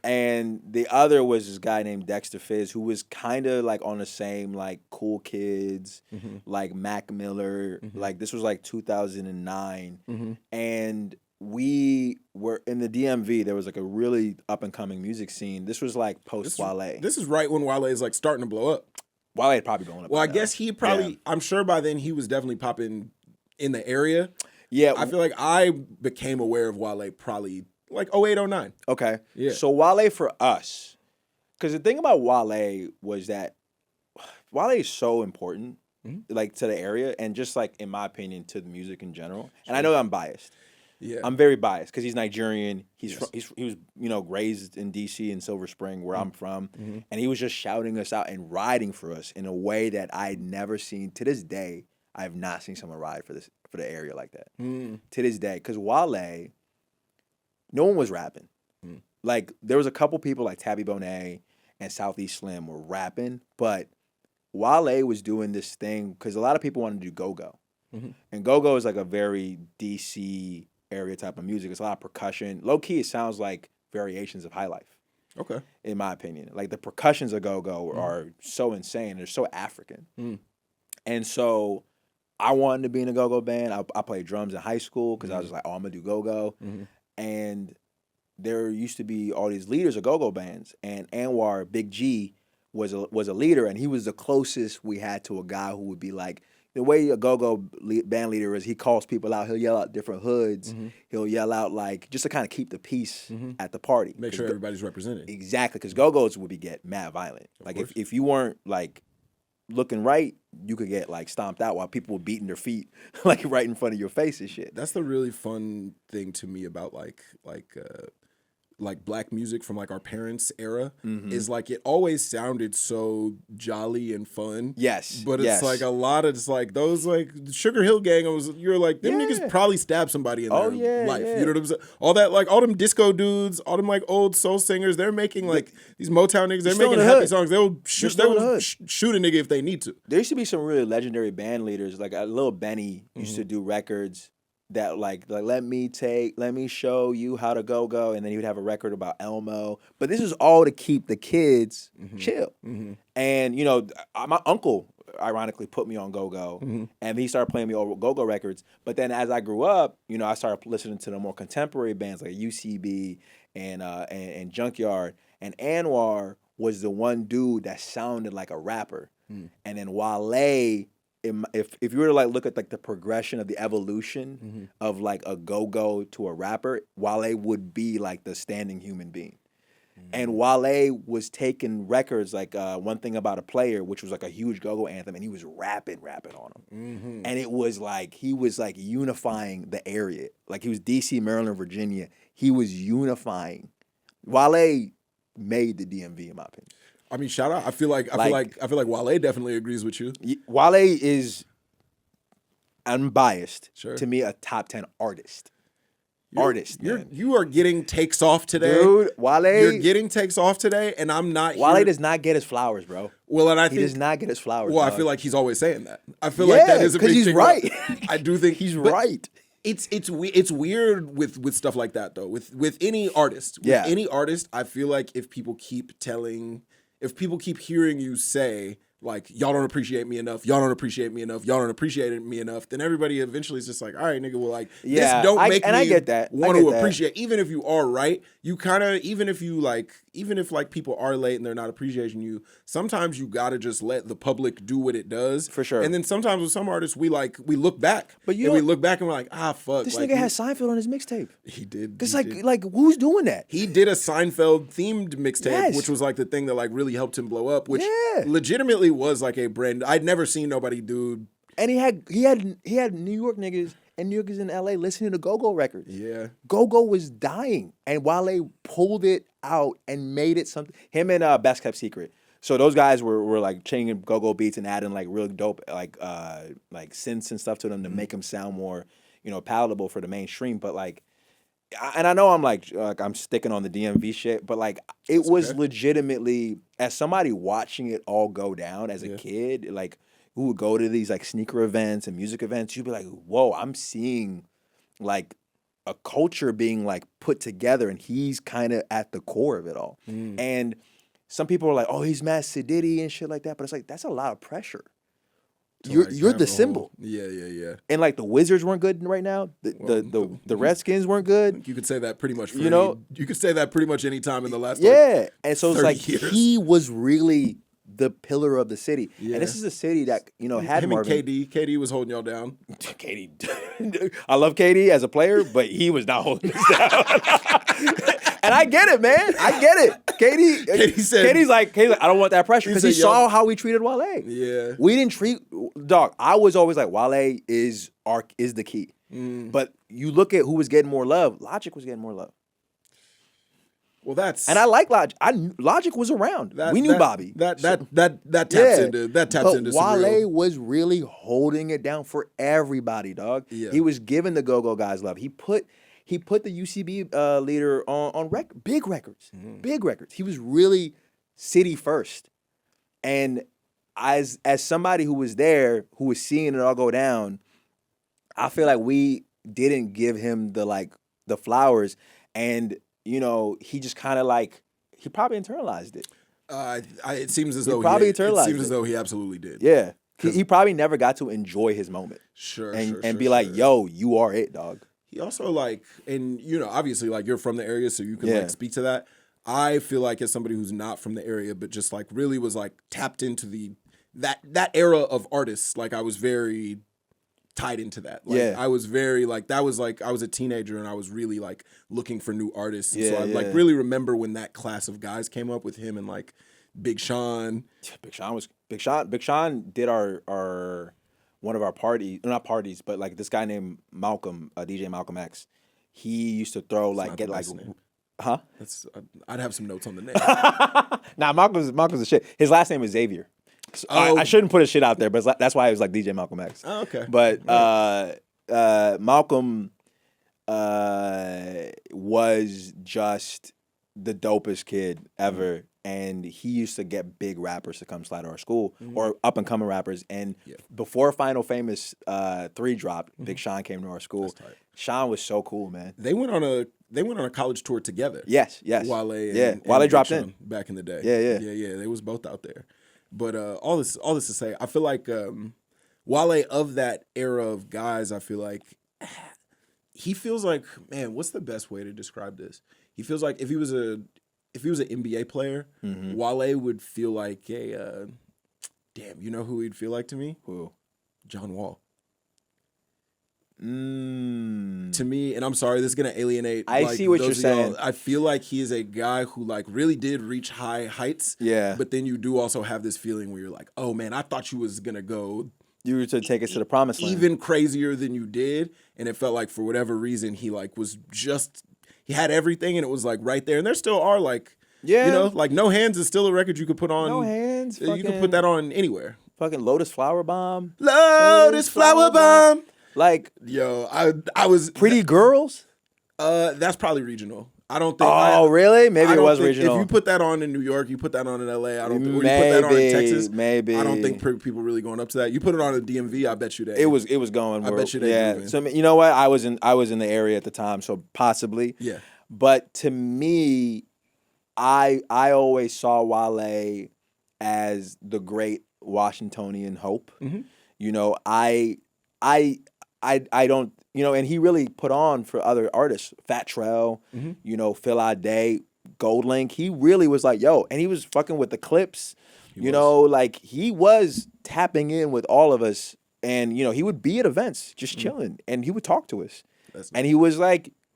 And the other was this guy named Dexter Fizz, who was kind of like on the same like Cool Kids, like Mac Miller. Like this was like 2009. And we were in the DMV. There was like a really up and coming music scene. This was like post Wale. This is right when Wale is like starting to blow up. Wale had probably blown up. Well, I guess he probably. Yeah. I'm sure by then he was definitely popping in the area. Yeah, I feel like I became aware of Wale probably like 08, 09. Okay. Yeah. So Wale for us, because the thing about Wale was that Wale is so important, like to the area, and just like in my opinion to the music in general. And I know I'm biased. Yeah, I'm very biased because he's Nigerian. He was raised in DC in Silver Spring, where I'm from, and he was just shouting us out and riding for us in a way that I'd never seen. To this day, I have not seen someone ride for the area like that. To this day, because Wale, no one was rapping. Like there was a couple people like Tabby Bonet and Southeast Slim were rapping, but Wale was doing this thing because a lot of people wanted to do go-go. And go-go is like a very DC area type of music. It's a lot of percussion. Low-key, it sounds like variations of High Life. Okay. In my opinion. Like the percussions of go-go are so insane. They're so African. And so I wanted to be in a go-go band. I played drums in high school because I was just like, oh, I'm going to do go-go. And there used to be all these leaders of go-go bands. And Anwar, Big G, was a leader. And he was the closest we had to a guy who would be like, the way a go-go band leader is, he calls people out. He'll yell out different hoods. He'll yell out like, just to kind of keep the peace at the party. Make sure everybody's represented. Exactly, because go-go's would get mad violent. Like if you weren't like looking right, you could get like stomped out while people were beating their feet like right in front of your face and shit. That's the really fun thing to me about like black music from like our parents' era is like it always sounded so jolly and fun. Yes. But it's like a lot of, it's like those like Sugar Hill Gang, you're like, them niggas probably stabbed somebody in their life. You know what I'm saying? All that, like all them disco dudes, all them like old soul singers, they're making like these Motown niggas, they're making happy songs. They'll shoot a nigga if they need to. There used to be some really legendary band leaders, like Lil Benny used to do records that like let me show you how to go, and then he would have a record about Elmo. But this is all to keep the kids chill. And you know, my uncle ironically put me on go, and he started playing me all go records. But then as I grew up, you know, I started listening to the more contemporary bands like UCB and Junkyard. And Anwar was the one dude that sounded like a rapper. And then Wale, if you were to like look at like the progression of the evolution of like a go-go to a rapper, Wale would be like the standing human being. And Wale was taking records like One Thing About a Player, which was like a huge go-go anthem, and he was rapping on them. And it was like, he was like unifying the area. Like he was DC, Maryland, Virginia. He was unifying. Wale made the DMV, in my opinion. I mean, shout out. I feel like Wale definitely agrees with you. Wale is unbiased to me, a top 10 artist. You are getting takes off today, dude. Wale, you're getting takes off today, and I'm not. Wale does not get his flowers, bro. Well, and he does not get his flowers. Well, dog. I feel like he's always saying that. I feel like that is a big thing. He's right. I do think he's right. It's weird with stuff like that though. With any artist, any artist, I feel like if people keep hearing you say like, y'all don't appreciate me enough, y'all don't appreciate me enough, y'all don't appreciate me enough, then everybody eventually is just like, all right, nigga, well, like, this don't make me I get that. want to appreciate. Even if you are right, you kind of, even if people are late and they're not appreciating you, sometimes you gotta just let the public do what it does. For sure. And then sometimes with some artists, we look back. But we look back and we're like, fuck. This nigga has Seinfeld on his mixtape. He did. Because like, who's doing that? He did a Seinfeld themed mixtape, which was like the thing that like really helped him blow up, which legitimately was like a brand. I'd never seen nobody do. And he had New York niggas and New Yorkers in LA listening to go-go records. Yeah. Go-go was dying. And Wale pulled it out and made it something. Him and Best Kept Secret. So those guys were like changing go-go beats and adding like really dope like synths and stuff to them to make them sound more, you know, palatable for the mainstream. But like, and I know I'm like I'm sticking on the DMV shit, but like it was legitimately, as somebody watching it all go down as a kid, like who would go to these like sneaker events and music events, you'd be like, whoa, I'm seeing like a culture being like put together, and he's kind of at the core of it all. And some people are like, oh, he's mad Sididdy and shit like that, but it's like, that's a lot of pressure. You're the symbol. Yeah. And like the Wizards weren't good right now. The Redskins weren't good. You could say that pretty much for you could say that pretty much any time in the last and so it's like years. He was really the pillar of the city. And this is a city that, you know, had him Marvin. And KD was holding y'all down. KD, I love KD as a player, but he was not holding us down. And I get it, man. I get it. KD's like, I don't want that pressure, because he saw how we treated Wale. Yeah. We didn't treat, dog, I was always like, Wale is the key. But you look at who was getting more love. Logic was getting more love. Well, and I like Logic. Logic was around. We knew Bobby. That taps into Wale was really holding it down for everybody, dog. Yeah. He was giving the go-go guys love. He put the UCB leader on big records. Big records. He was really city first. And as somebody who was there, who was seeing it all go down, I feel like we didn't give him the flowers, and he just kind of he probably internalized it. It seems as though he absolutely did. Yeah, he probably never got to enjoy his moment. And be like, yo, you are it, dog. He also and obviously you're from the area, so you can speak to that. I feel like as somebody who's not from the area, but just really was tapped into that era of artists. I was very tied into that. I was very I was a teenager and I was really looking for new artists. And so I really remember when that class of guys came up with him and Big Sean. Big Sean did our one of our parties, not parties, but this guy named Malcolm, DJ Malcolm X. He used to throw huh? I'd have some notes on the name. Nah, Malcolm's the shit. His last name is Xavier. So I shouldn't put his shit out there, but that's why he was DJ Malcolm X. Oh, okay. But Malcolm was just the dopest kid ever. And he used to get big rappers to come slide to our school, or up and coming rappers. And before Final Famous 3 dropped, Big Sean came to our school. Sean was so cool, man. They went on a college tour together. Yes. Wale and Wale dropped Sean in back in the day. Yeah. They was both out there. But all this to say, I feel like Wale, of that era of guys, I feel like he feels like, man, what's the best way to describe this? He feels like if he was an NBA player, Wale would feel like a damn. You know who he'd feel like to me? Who? John Wall. To me, and I'm sorry, this is gonna alienate. I see what you're saying. I feel like he is a guy who really did reach high heights. Yeah. But then you do also have this feeling where you're like, oh man, I thought you was gonna go. You were to take us to the promised land. Even crazier than you did, and it felt like for whatever reason he was just. He had everything, and it was right there. And there still are No Hands is still a record you could put on. No Hands. You can put that on anywhere. Fucking Lotus Flower Bomb. Lotus Flower Bomb. Yo, I was Pretty Girls. That's probably regional. I don't think. Oh, really? Maybe it was regional. If you put that on in New York, you put that on in LA. I don't think. Or you put that on in Texas. Maybe. I don't think people really going up to that. You put it on in DMV, I bet you that. It was going. I bet you they. Yeah. So you know what? I was in the area at the time, so possibly. Yeah. But to me, I always saw Wale as the great Washingtonian hope. I don't, and he really put on for other artists, Fat Trell, Phil Ade, Gold Link. He really was yo, and he was fucking with the Clips, he was tapping in with all of us, and he would be at events just chilling, and he would talk to us, and he was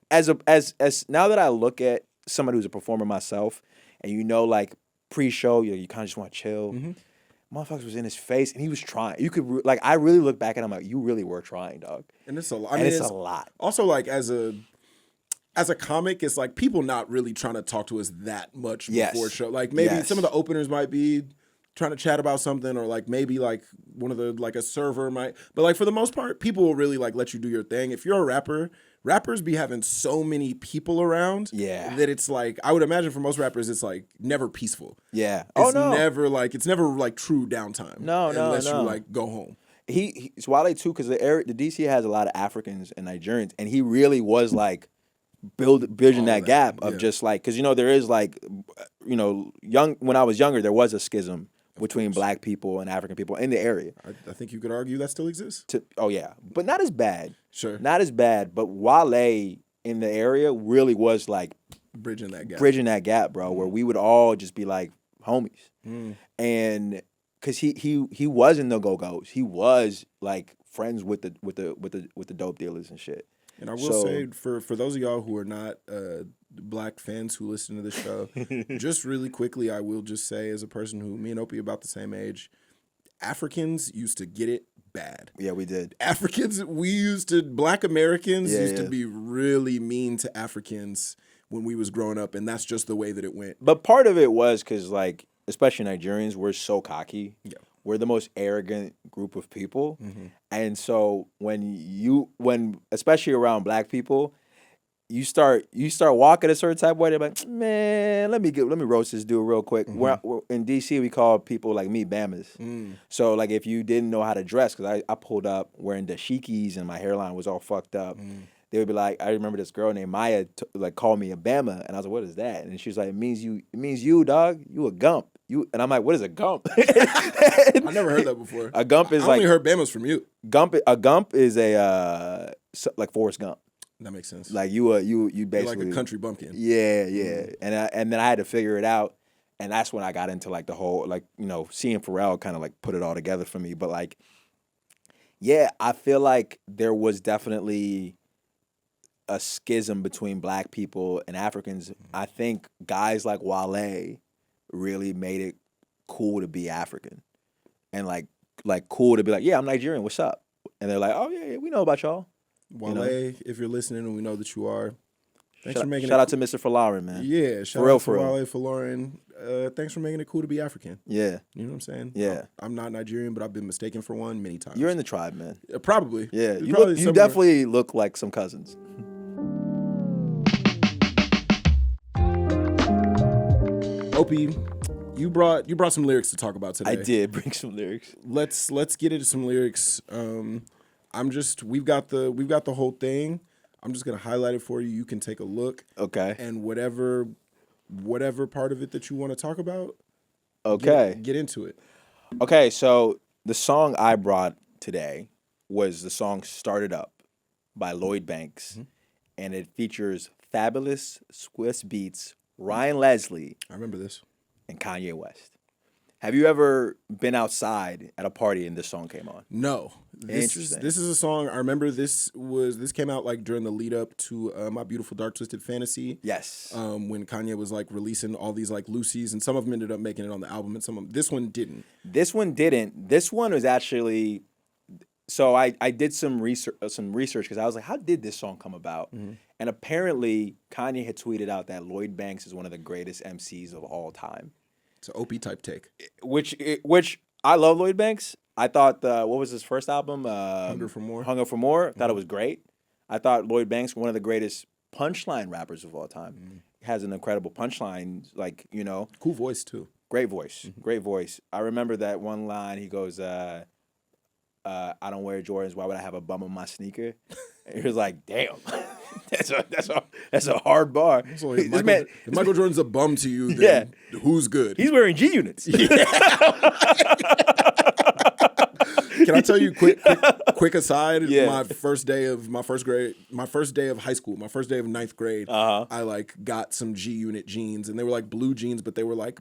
as now that I look at somebody who's a performer myself, and pre-show, you kind of just want to chill. Motherfuckers was in his face, and he was trying. You could I really look back at him you really were trying, dog. And it's a lot. It's a lot. Also, as a comic, it's people not really trying to talk to us that much before a show. Maybe some of the openers might be trying to chat about something, or maybe one of the a server might. But for the most part, people will really let you do your thing. If you're a rapper, rappers be having so many people around that it's I would imagine for most rappers it's never peaceful. Yeah. It's never it's never true downtime. No, unless you go home. It's Wale too, because the DC has a lot of Africans and Nigerians, and he really was bridging that gap of just because there is young when I was younger there was a schism between black people and African people in the area. I think you could argue that still exists. But not as bad. Sure. Not as bad, but Wale in the area really was bridging that gap, bro, where we would all just be homies. And cuz he was in the go-go's. He was friends with the dope dealers and shit. And I will say, for those of y'all who are not black fans who listen to the show, just really quickly, I will just say, as a person who, me and Opie are about the same age, Africans used to get it bad. Yeah, we did. Black Americans used to be really mean to Africans when we was growing up, and that's just the way that it went. But part of it was because, especially Nigerians, we're so cocky. Yeah. We're the most arrogant group of people. And so when especially around black people, you start walking a certain type of way. They're like, man, let me roast this dude real quick. We're in DC, we call people like me Bamas. So like if you didn't know how to dress, because I pulled up wearing dashikis and my hairline was all fucked up. They would be like, I remember this girl named Maya like called me a Bama, and I was like, what is that? And she was like, it means you, dog. You a gump. And I'm like, what is a gump? I never heard that before. A gump is I like only heard Bama's from you. A gump is a like Forrest Gump. That makes sense. Like you basically You're like a country bumpkin. Yeah. And then I had to figure it out, and that's when I got into like the whole like seeing Pharrell kind of like put it all together for me. But like, yeah, I feel like there was definitely a schism between black people and Africans. I think guys like Wale really made it cool to be African, and like cool to be like, yeah, I'm Nigerian. What's up? And they're like, oh yeah, we know about y'all. Wale, if you're listening, and we know that you are. Thanks for making shout out to Mr. Falarin, man. Yeah, shout out to Wale Falarin. Thanks for making it cool to be African. Yeah. You know what I'm saying? Yeah. I'm not Nigerian, but I've been mistaken for one many times. You're in the tribe, man. Probably. Yeah. You definitely look like some cousins. Opie, you brought some lyrics to talk about today. I did bring some lyrics. Let's get into some lyrics. We've got the whole thing. I'm just gonna highlight it for you. You can take a look. Okay. And whatever part of it that you want to talk about. Okay. Get into it. Okay, so the song I brought today was the song "Started Up" by Lloyd Banks, and it features Fabulous, Swiss Beats, Ryan Leslie. I remember this. And Kanye West. Have you ever been outside at a party and this song came on? No. This is a song. I remember this came out like during the lead up to My Beautiful Dark Twisted Fantasy. Yes. When Kanye was like releasing all these like Lucy's, and some of them ended up making it on the album, and this one didn't. This one didn't. This one was actually. So I did some research because I was like, how did this song come about? And apparently Kanye had tweeted out that Lloyd Banks is one of the greatest MCs of all time. It's an Opie type take. Which I love Lloyd Banks. I thought what was his first album? Hunger for More. Thought it was great. I thought Lloyd Banks, one of the greatest punchline rappers of all time, has an incredible punchline. Like cool voice too. Great voice. Great voice. I remember that one line. He goes, "I don't wear Jordans. Why would I have a bum on my sneaker?" And he was like, "Damn, that's a hard bar." So if Michael Jordan's a bum to you, then who's good? He's wearing G units. Can I tell you quick aside? Yeah. My first day of high school, my first day of ninth grade, I like got some G Unit jeans, and they were like blue jeans, but they were like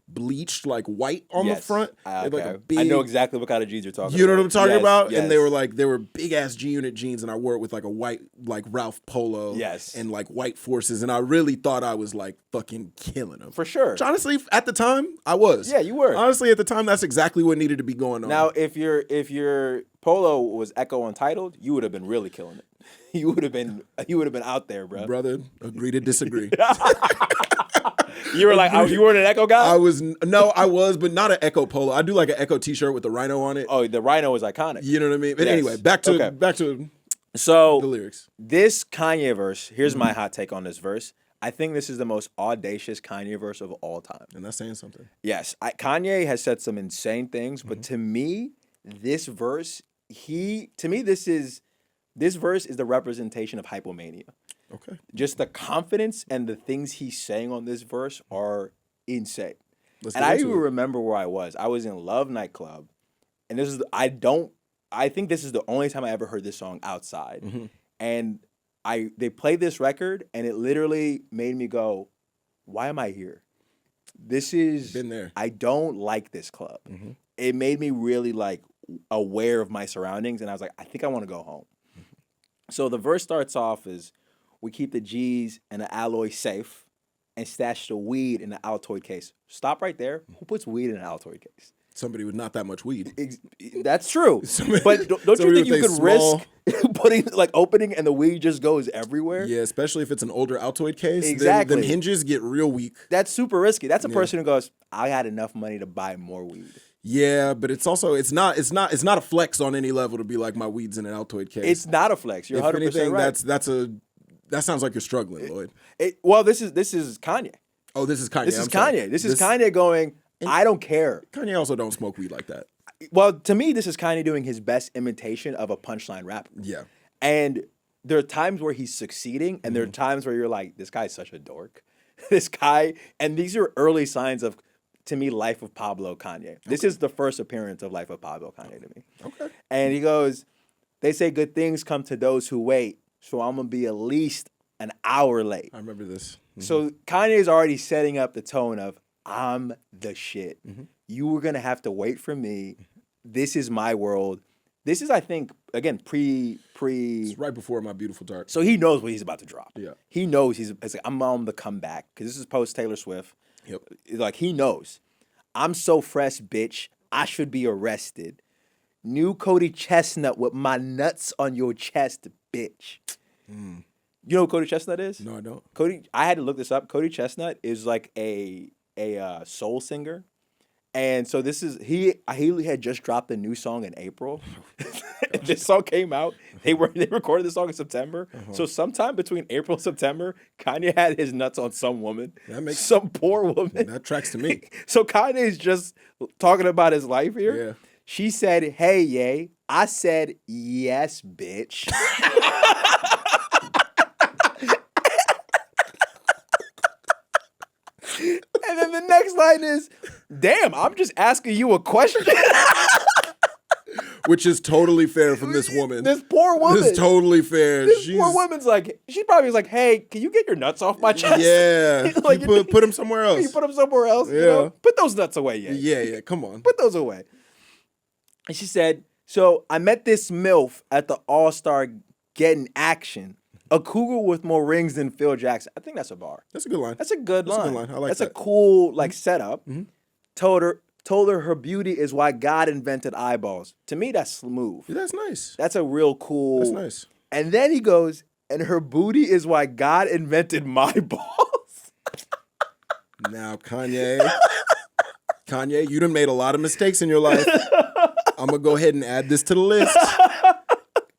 bleached like white on the front. Okay. Like a big, I know exactly what kind of jeans you're talking about. You know what I'm talking about? Yes. And they were big ass G Unit jeans, and I wore it with like a white like Ralph Polo and like white forces, and I really thought I was like fucking killing them. For sure. Which honestly, at the time, I was. Yeah, you were. Honestly, at the time, that's exactly what needed to be going on. Now, if your polo was Echo Untitled, you would have been really killing it. You would have been out there, bro. Brother, agree to disagree. You were like, you weren't an Echo guy? I was, but not an Echo polo. I do like an Echo t-shirt with the rhino on it. Oh, the rhino is iconic. You know what I mean? But anyway, back to the lyrics. This Kanye verse, here's my hot take on this verse. I think this is the most audacious Kanye verse of all time. And that's saying something. Yes. Kanye has said some insane things, but to me, this verse, this verse is the representation of hypomania. Okay. Just the confidence and the things he's saying on this verse are insane. And I even remember where I was. I was in Love Nightclub, and I think this is the only time I ever heard this song outside. And they played this record, and it literally made me go, why am I here? Been there. I don't like this club. It made me really like aware of my surroundings, and I was like, I think I want to go home. So the verse starts off as, we keep the G's and the alloy safe and stash the weed in the Altoid case. Stop right there. Who puts weed in an Altoid case? Somebody with not that much weed. That's true. But don't you think you could risk opening and the weed just goes everywhere? Yeah, especially if it's an older Altoid case. Exactly. Them hinges get real weak. That's super risky. That's a person who goes, I had enough money to buy more weed. Yeah, but it's also it's not a flex on any level to be like, my weed's in an Altoid case. It's not a flex. You're 100% anything, right. That sounds like you're struggling, Lloyd. Well, this is Kanye. Oh, this is Kanye. This is Kanye. This is Kanye going, I don't care. Kanye also don't smoke weed like that. Well, to me, this is Kanye doing his best imitation of a punchline rapper. Yeah. And there are times where he's succeeding, and there are times where you're like, this guy's such a dork. This guy, and these are early signs of, to me, Life of Pablo Kanye. This is the first appearance of Life of Pablo Kanye to me. Okay. And he goes, they say good things come to those who wait, so I'm going to be at least an hour late. I remember this. Mm-hmm. So Kanye is already setting up the tone of, I'm the shit. Mm-hmm. You were going to have to wait for me. This is my world. This is, I think, again, It's right before My Beautiful Dark. So he knows what he's about to drop. Yeah. He knows it's like, I'm on the comeback because this is post Taylor Swift. Yep. Like, he knows. I'm so fresh, bitch. I should be arrested. New Cody Chestnut with my nuts on your chest, bitch. Mm. You know who Cody Chestnut is? No, I don't. I had to look this up. Cody Chestnut is like a soul singer. And so he had just dropped a new song in April. This song came out. They recorded this song in September. Uh-huh. So sometime between April and September, Kanye had his nuts on some woman. Some poor woman. That tracks to me. So Kanye's just talking about his life here. Yeah. She said, "Hey, yay." I said, "Yes, bitch." And then the next line is, damn, I'm just asking you a question. Which is totally fair from this woman. This poor woman. This is totally fair. This poor woman's like, she probably was like, hey, can you get your nuts off my chest? Yeah. Like, put them somewhere else. You put them somewhere else. Yeah. You know? Put those nuts away, yeah. Yeah, come on. Put those away. And she said, so I met this MILF at the All-Star Getting Action. A cougar with more rings than Phil Jackson. I think that's a bar. That's a good line. That's a good line. I like that. That's a cool setup. Mm-hmm. Told her her beauty is why God invented eyeballs. To me, that's smooth. Yeah, that's nice. That's a real cool. That's nice. And then he goes, and her booty is why God invented my balls. Now, Kanye, you done made a lot of mistakes in your life. I'm going to go ahead and add this to the list.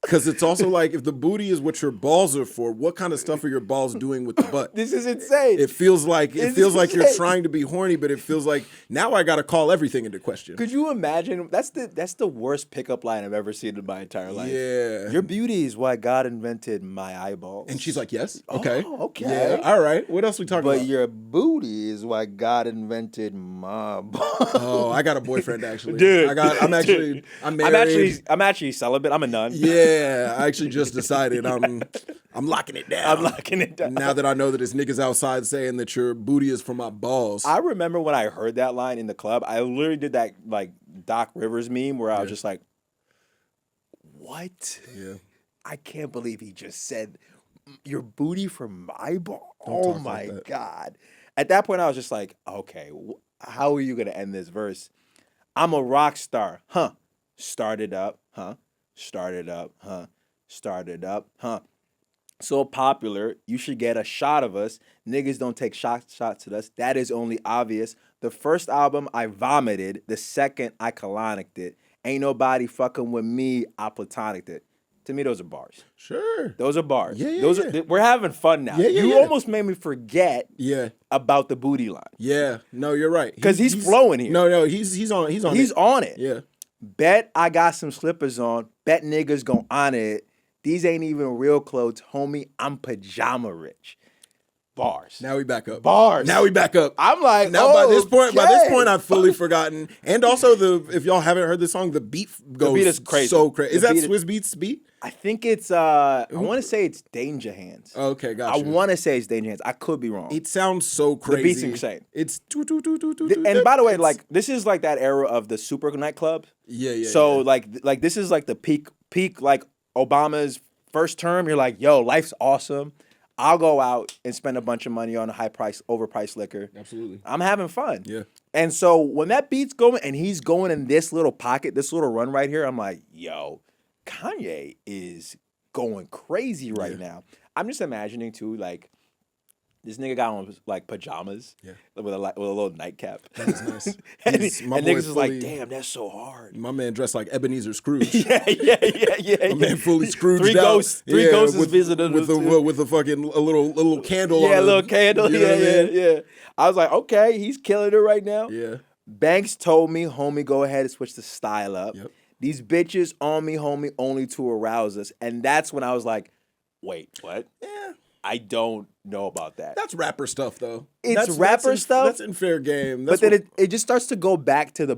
Because it's also like, if the booty is what your balls are for, what kind of stuff are your balls doing with the butt? This is insane. It feels like you're trying to be horny, but it feels like now I got to call everything into question. Could you imagine? That's the worst pickup line I've ever seen in my entire life. Yeah. Your beauty is why God invented my eyeballs. And she's like, yes. Okay. Oh, okay. Yeah. All right. What else we talking about? But your booty is why God invented my balls. Oh, I got a boyfriend actually. Dude. I'm married. I'm actually celibate. I'm a nun. Yeah, I actually just decided I'm locking it down. I'm locking it down. Now that I know that it's niggas outside saying that your booty is for my balls. I remember when I heard that line in the club, I literally did that like Doc Rivers meme where I was just like, what? Yeah. I can't believe he just said your booty for my ball. Don't oh talk my like that. God. At that point, I was just like, okay, how are you going to end this verse? I'm a rock star. Huh. Start it up. Huh. Start it up. Huh. Start it up. Huh. So popular, you should get a shot of us. Niggas don't take shots at us. That is only obvious. The first album, I vomited. The second, I colonicked it. Ain't nobody fucking with me, I platonicked it. To me, those are bars. Sure. Those are bars. Yeah. We're having fun now. You almost made me forget about the booty line. Yeah. No, you're right. Because he's flowing here. No, he's on it. He's on it. Yeah. Bet I got some slippers on. Bet niggas gon' honor it. These ain't even real clothes, homie. I'm pajama rich. Bars. Now we back up. Bars. Now we back up. I'm like, now by this point, I've fully forgotten. And also if y'all haven't heard this song, the beat goes is crazy. So crazy. Is that Swizz Beatz beat? I think it's I want to say it's Danger Hands. Okay, gotcha. I want to say it's Danger Hands. I could be wrong. It sounds so crazy. The beat's insane. It's and by the way, like this is like that era of the super nightclub. Yeah. So like this is like the peak like Obama's first term. You're like, yo, life's awesome. I'll go out and spend a bunch of money on overpriced liquor. Absolutely. I'm having fun. Yeah. And so when that beat's going and he's going in this little pocket, this little run right here, I'm like, yo, Kanye is going crazy right now. I'm just imagining too, like, This nigga got on like pajamas, with a little nightcap. That is nice. and boy niggas was like, "Damn, that's so hard." My man dressed like Ebenezer Scrooge. yeah. My man fully Scrooged Three out. Three ghosts visited with a fucking a little candle. Yeah, on a little candle. You know what I mean? Yeah. I was like, okay, he's killing it right now. Yeah. Banks told me, homie, go ahead and switch the style up. Yep. These bitches on me, homie, only to arouse us, and that's when I was like, wait, what? Yeah. I don't know about that. That's rapper stuff, though. It's rapper stuff. That's in fair game. But then it just starts to go back to the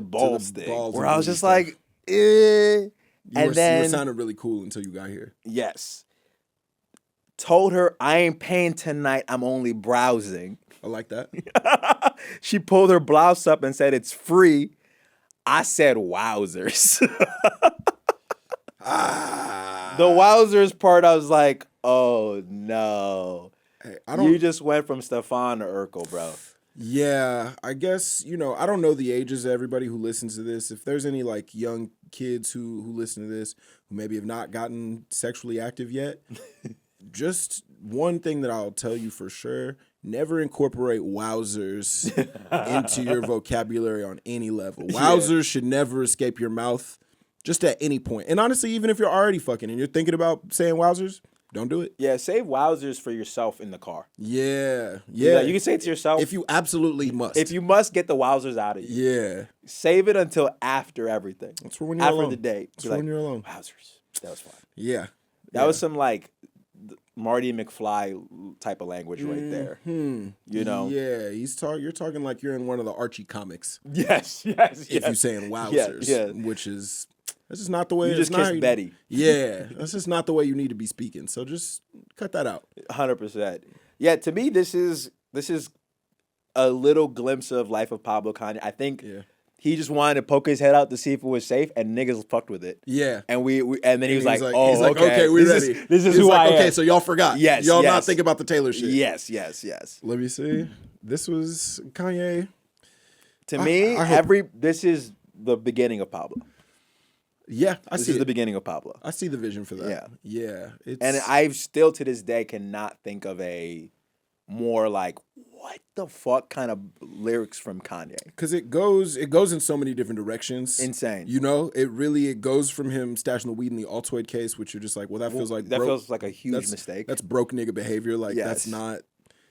balls thing, where I was just stuff. like, You and then were sounding really cool until you got here. Yes. Told her I ain't paying tonight. I'm only browsing. I like that. She pulled her blouse up and said it's free. I said wowzers. The wowzers part, I was like, oh no. Hey, You just went from Stefan to Urkel, bro. Yeah, I guess, I don't know the ages of everybody who listens to this. If there's any like young kids who listen to this who maybe have not gotten sexually active yet, just one thing that I'll tell you for sure, never incorporate wowzers into your vocabulary on any level. Wowzers should never escape your mouth just at any point. And honestly, even if you're already fucking and you're thinking about saying wowzers, don't do it. Yeah, save wowzers for yourself in the car. Yeah. You can say it to yourself. If you absolutely must. If you must, get the wowzers out of you. Yeah. Save it until after everything. That's for when you're after alone. the date. That's for when you're alone. Wowzers. That was fun. Yeah. That was some like Marty McFly type of language right there. You know? Yeah, you're talking like you're in one of the Archie comics. Yes. If you're saying wowzers, which is that's just not the way. You just kissed Betty. Yeah, that's just not the way you need to be speaking. So just cut that out. 100%. Yeah, to me, this is a little glimpse of life of Pablo Kanye. I think he just wanted to poke his head out to see if it was safe, and niggas fucked with it. Yeah, and and then he was like, oh, he's like, okay, we're ready. This is who I am. Okay, so y'all forgot. Yes, y'all not think about the Taylor shit. Yes. Let me see. This was Kanye. To me, this is the beginning of Pablo. Yeah, this is the beginning of Pablo. I see the vision for that. Yeah. And I still to this day cannot think of a more like what the fuck kind of lyrics from Kanye. Because it goes in so many different directions. Insane. It goes from him stashing the weed in the Altoid case, which you're just like, well, that feels like a huge mistake. That's broke nigga behavior. Like that's not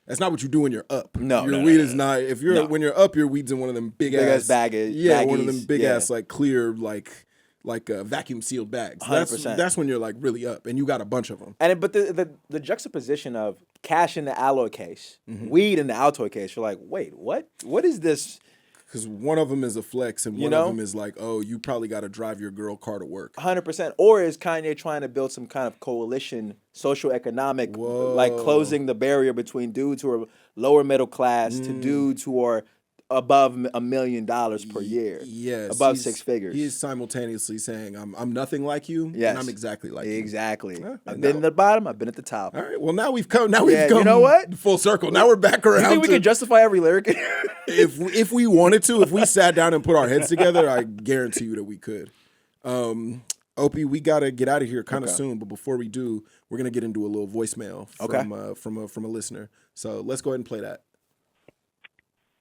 what you do when you're up. No, your weed is not. If you're when you're up, your weed's in one of them big ass baggies. Yeah, one of them big ass like clear like vacuum sealed bags. 100%. That's when you're like really up, and you got a bunch of them. But the juxtaposition of cash in the alloy case, weed in the Altoid case, you're like, wait, what? What is this? Because one of them is a flex, and one of them is like, oh, you probably got to drive your girl car to work. 100%. Or is Kanye trying to build some kind of coalition, social economic, like closing the barrier between dudes who are lower middle class to dudes who are above $1 million per year. Yes. Above six figures. He is simultaneously saying, I'm nothing like you, and I'm exactly like you. Exactly. I've been at the bottom, I've been at the top. All right, well, now we've come you know what? Full circle. Now we're back around. You think we could justify every lyric? if we wanted to, if we sat down and put our heads together, I guarantee you that we could. Opie, we got to get out of here kind of soon, but before we do, we're going to get into a little voicemail from a listener. So let's go ahead and play that.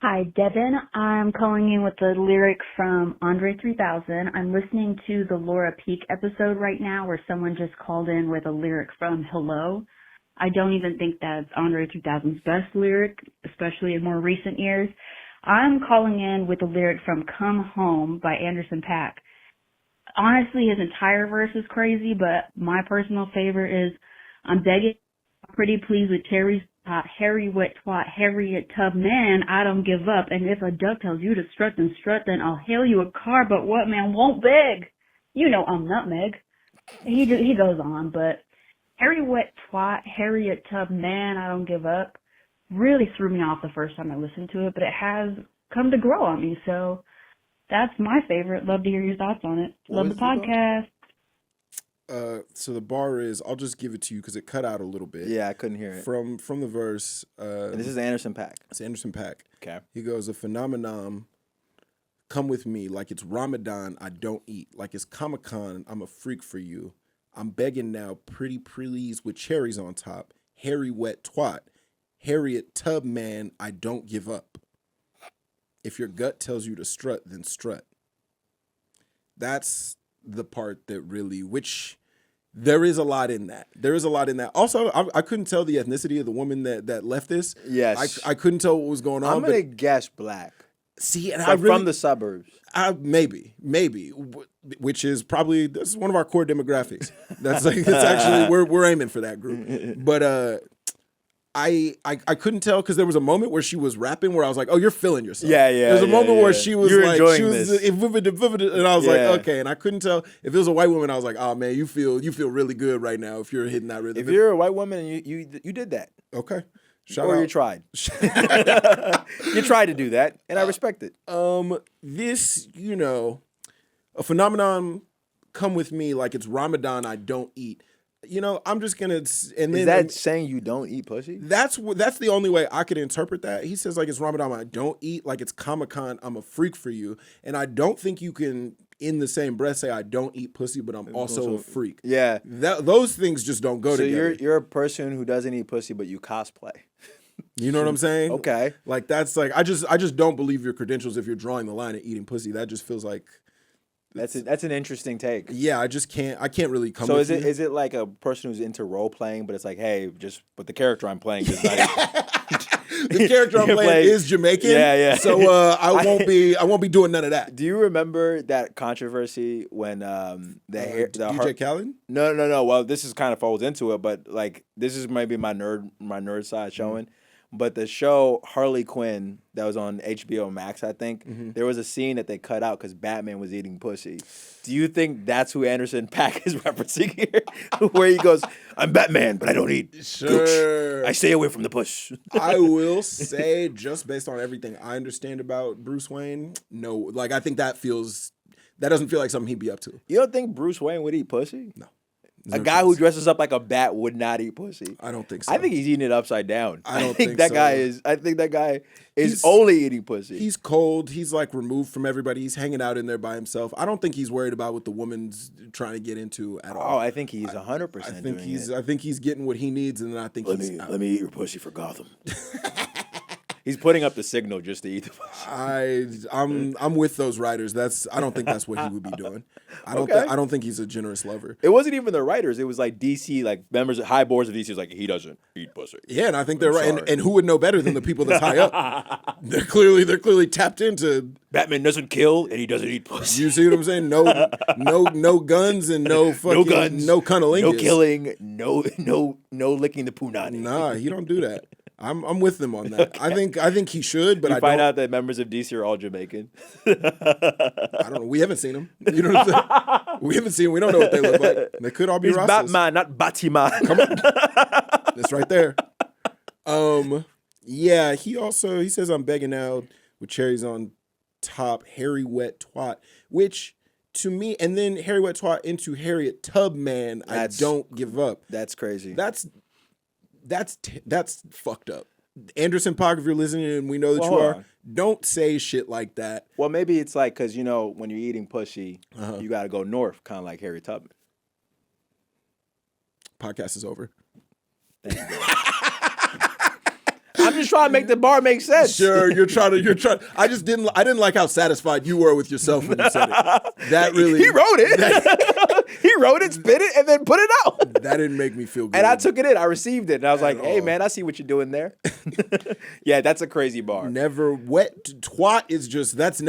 Hi, Devon. I'm calling in with the lyric from Andre 3000. I'm listening to the Laura Peak episode right now where someone just called in with a lyric from Hello. I don't even think that's Andre 3000's best lyric, especially in more recent years. I'm calling in with a lyric from Come Home by Anderson .Paak. Honestly, his entire verse is crazy, but my personal favorite is, I'm begging, pretty pleased with Terry's hot, hairy, wet twat, Harriet Tub man, I don't give up. And if a duck tells you to strut, then I'll hail you a car, but what man won't beg? You know I'm nutmeg. He goes on, but hairy, wet twat, Harriet Tub man, I don't give up really threw me off the first time I listened to it, but it has come to grow on me, so that's my favorite. Love to hear your thoughts on it. Love the podcast. So the bar is, I'll just give it to you because it cut out a little bit. Yeah, I couldn't hear it. From the verse. And this is Anderson .Paak. It's Anderson .Paak. Okay. He goes, a phenomenon, come with me, like it's Ramadan, I don't eat. Like it's Comic-Con, I'm a freak for you. I'm begging now, pretty please with cherries on top, hairy wet twat. Harriet Tubman, I don't give up. If your gut tells you to strut, then strut. That's the part that really, which there is a lot in that. There is a lot in that. Also, I couldn't tell the ethnicity of the woman that left this. Yes. I couldn't tell what was going on. I'm going to guess black. See, and but from the suburbs. Maybe, which is probably, this is one of our core demographics. That's like, it's actually, we're aiming for that group. But I couldn't tell because there was a moment where she was rapping where I was like, oh, you're feeling yourself. Yeah. There's a moment where she was you're like, enjoying she was, this. And I was like, okay. And I couldn't tell if it was a white woman. I was like, oh man, you feel really good right now if you're hitting that rhythm. If you're a white woman, you did that. Okay. You tried. You tried to do that, and I respect it. This, a phenomenon come with me like it's Ramadan, I don't eat. I'm just gonna. And then is that saying you don't eat pussy? That's the only way I could interpret that. He says like it's Ramadan, I don't eat. Like it's Comic-Con, I'm a freak for you. And I don't think you can, in the same breath, say I don't eat pussy, but I'm also a freak. Yeah, those things just don't go together. So you're a person who doesn't eat pussy, but you cosplay. You know what I'm saying? Okay. Like that's like I just don't believe your credentials if you're drawing the line at eating pussy. That just feels like. That's an interesting take. Yeah, I can't really come. So is it like a person who's into role playing, but it's like, hey, but the character I'm playing is not. The character I'm playing is Jamaican. Yeah. So I won't be doing none of that. Do you remember that controversy when DJ Khaled? No. Well, this is kind of folds into it, but like this is maybe my nerd side showing. Mm-hmm. But the show Harley Quinn that was on HBO Max, I think, there was a scene that they cut out because Batman was eating pussy. Do you think that's who Anderson .Paak is referencing here? Where he goes, I'm Batman, but I don't eat gooch. I stay away from the push. I will say, just based on everything I understand about Bruce Wayne, no. Like, I think that doesn't feel like something he'd be up to. You don't think Bruce Wayne would eat pussy? No. A guy who dresses up like a bat would not eat pussy. I don't think so. I think he's eating it upside down. I think that guy is only eating pussy. He's cold. He's like removed from everybody. He's hanging out in there by himself. I don't think he's worried about what the woman's trying to get into at all. Oh, I think he's 100% doing it. I think he's getting what he needs, and then I think let me eat your pussy for Gotham. He's putting up the signal just to eat the pussy. I'm with those writers. I don't think that's what he would be doing. I don't think he's a generous lover. It wasn't even the writers. It was like DC, like members, high boards of DC was like, he doesn't eat pussy. Yeah, and I think they're right. And who would know better than the people that's high up? They're clearly tapped into. Batman doesn't kill and he doesn't eat pussy. You see what I'm saying? No guns and no fucking no cunnilingus. No killing. No licking the punani. Nah, he don't do that. I'm with them on that. Okay. I think he should, but I find out that members of DC are all Jamaican. I don't know. We haven't seen them. You know what I'm saying? We haven't seen them. We don't know what they look like. They could all be Rastas. Batman, not Batiman. Come on. That's right there. Yeah, he says I'm begging now with cherries on top, Harry Wet Twat, which to me, and then Harry Wet Twat into Harriet Tubman, I don't give up. That's crazy. That's fucked up. Anderson .Paak, if you're listening and we know that you are, don't say shit like that. Well, maybe it's like, because, when you're eating pussy, you got to go north, kind of like Harriet Tubman. Podcast is over. Thank you. I'm just trying to make the bar make sense. Sure, you're trying. I didn't like how satisfied you were with yourself when you said it. That really. He wrote it. He wrote it, spit it, and then put it out. That didn't make me feel good. And I took it in. I received it. And I was like, hey, man, I see what you're doing there. Yeah, that's a crazy bar. Never wet twat is just, that's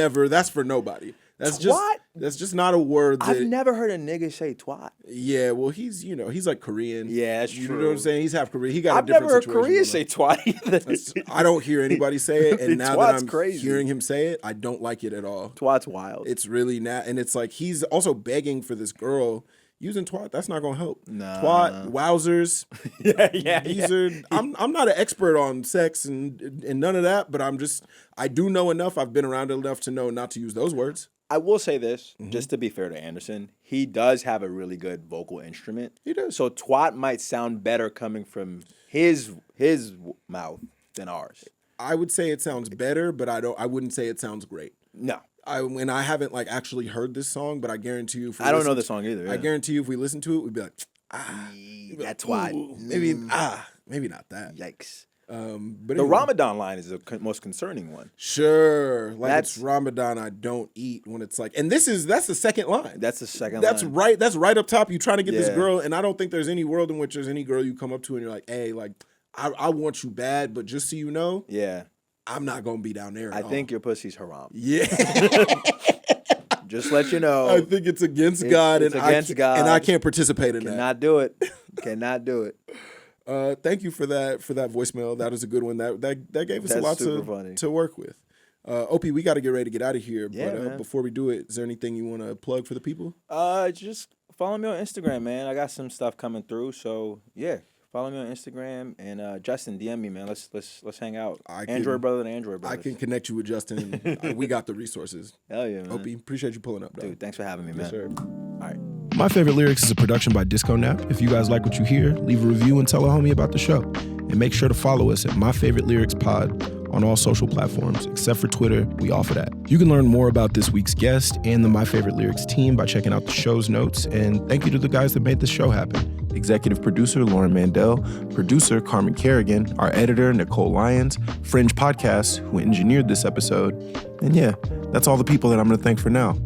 for nobody. That's twat? That's just not a word that... I've never heard a nigga say twat. Yeah, well, he's like Korean. Yeah, that's true. You know what I'm saying? He's half Korean. He got I've a different never heard situation Koreans say twat either. I don't hear anybody say it, and now that I'm crazy. hearing him say it, I don't like it at all. Twat's wild. It's really not, and it's like he's also begging for this girl. Using twat, that's not gonna help. Nah. Twat, wowzers. Yeah. These are. I'm not an expert on sex and none of that, but I do know enough. I've been around enough to know not to use those words. I will say this, just to be fair to Anderson, he does have a really good vocal instrument. He does. So twat might sound better coming from his mouth than ours. I would say it sounds better, but I wouldn't say it sounds great. No. I haven't actually heard this song, but I guarantee you. I don't know the song either. Yeah. I guarantee you, if we listen to it, we'd be like, that's why. Maybe not that. Yikes. But The anyway. Ramadan line is the most concerning one. Sure. Like That's- it's Ramadan, I don't eat when it's like, and that's the second line. That's the second That's line. right. That's right up top. You trying to get this Yeah. girl, and I don't think there's any world in which there's any girl you come up to and you're like, hey, like, I want you bad, but just so you know, Yeah. I'm not gonna be down there. I think your pussy's haram. Yeah. Just let you know. I think it's against God, it's against God. and I can't participate in that. Cannot do it. Cannot do it. Thank you for that voicemail. That was a good one. That gave us a That's lot super funny. to work with. Opie, we got to get ready to get out of here. Yeah, but man. before we do it, is there anything you want to plug for the people? Just follow me on Instagram, man. I got some stuff coming through. So yeah, follow me on Instagram and Justin, DM me, man. Let's hang out. Android brother to Android brother. I can connect you with Justin. And we got the resources. Hell yeah, man. Opie, appreciate you pulling up, dog. Dude, thanks for having me, man. Yes, sir. All right. My Favorite Lyrics is a production by Disco Nap. If you guys like what you hear, leave a review and tell a homie about the show. And make sure to follow us at My Favorite Lyrics Pod on all social platforms, except for Twitter. We offer that. You can learn more about this week's guest and the My Favorite Lyrics team by checking out the show's notes. And thank you to the guys that made this show happen. Executive producer Lauren Mandel, producer Carmen Carigan, our editor Nicole Lyons, Fringe Podcasts, who engineered this episode. And yeah, that's all the people that I'm going to thank for now.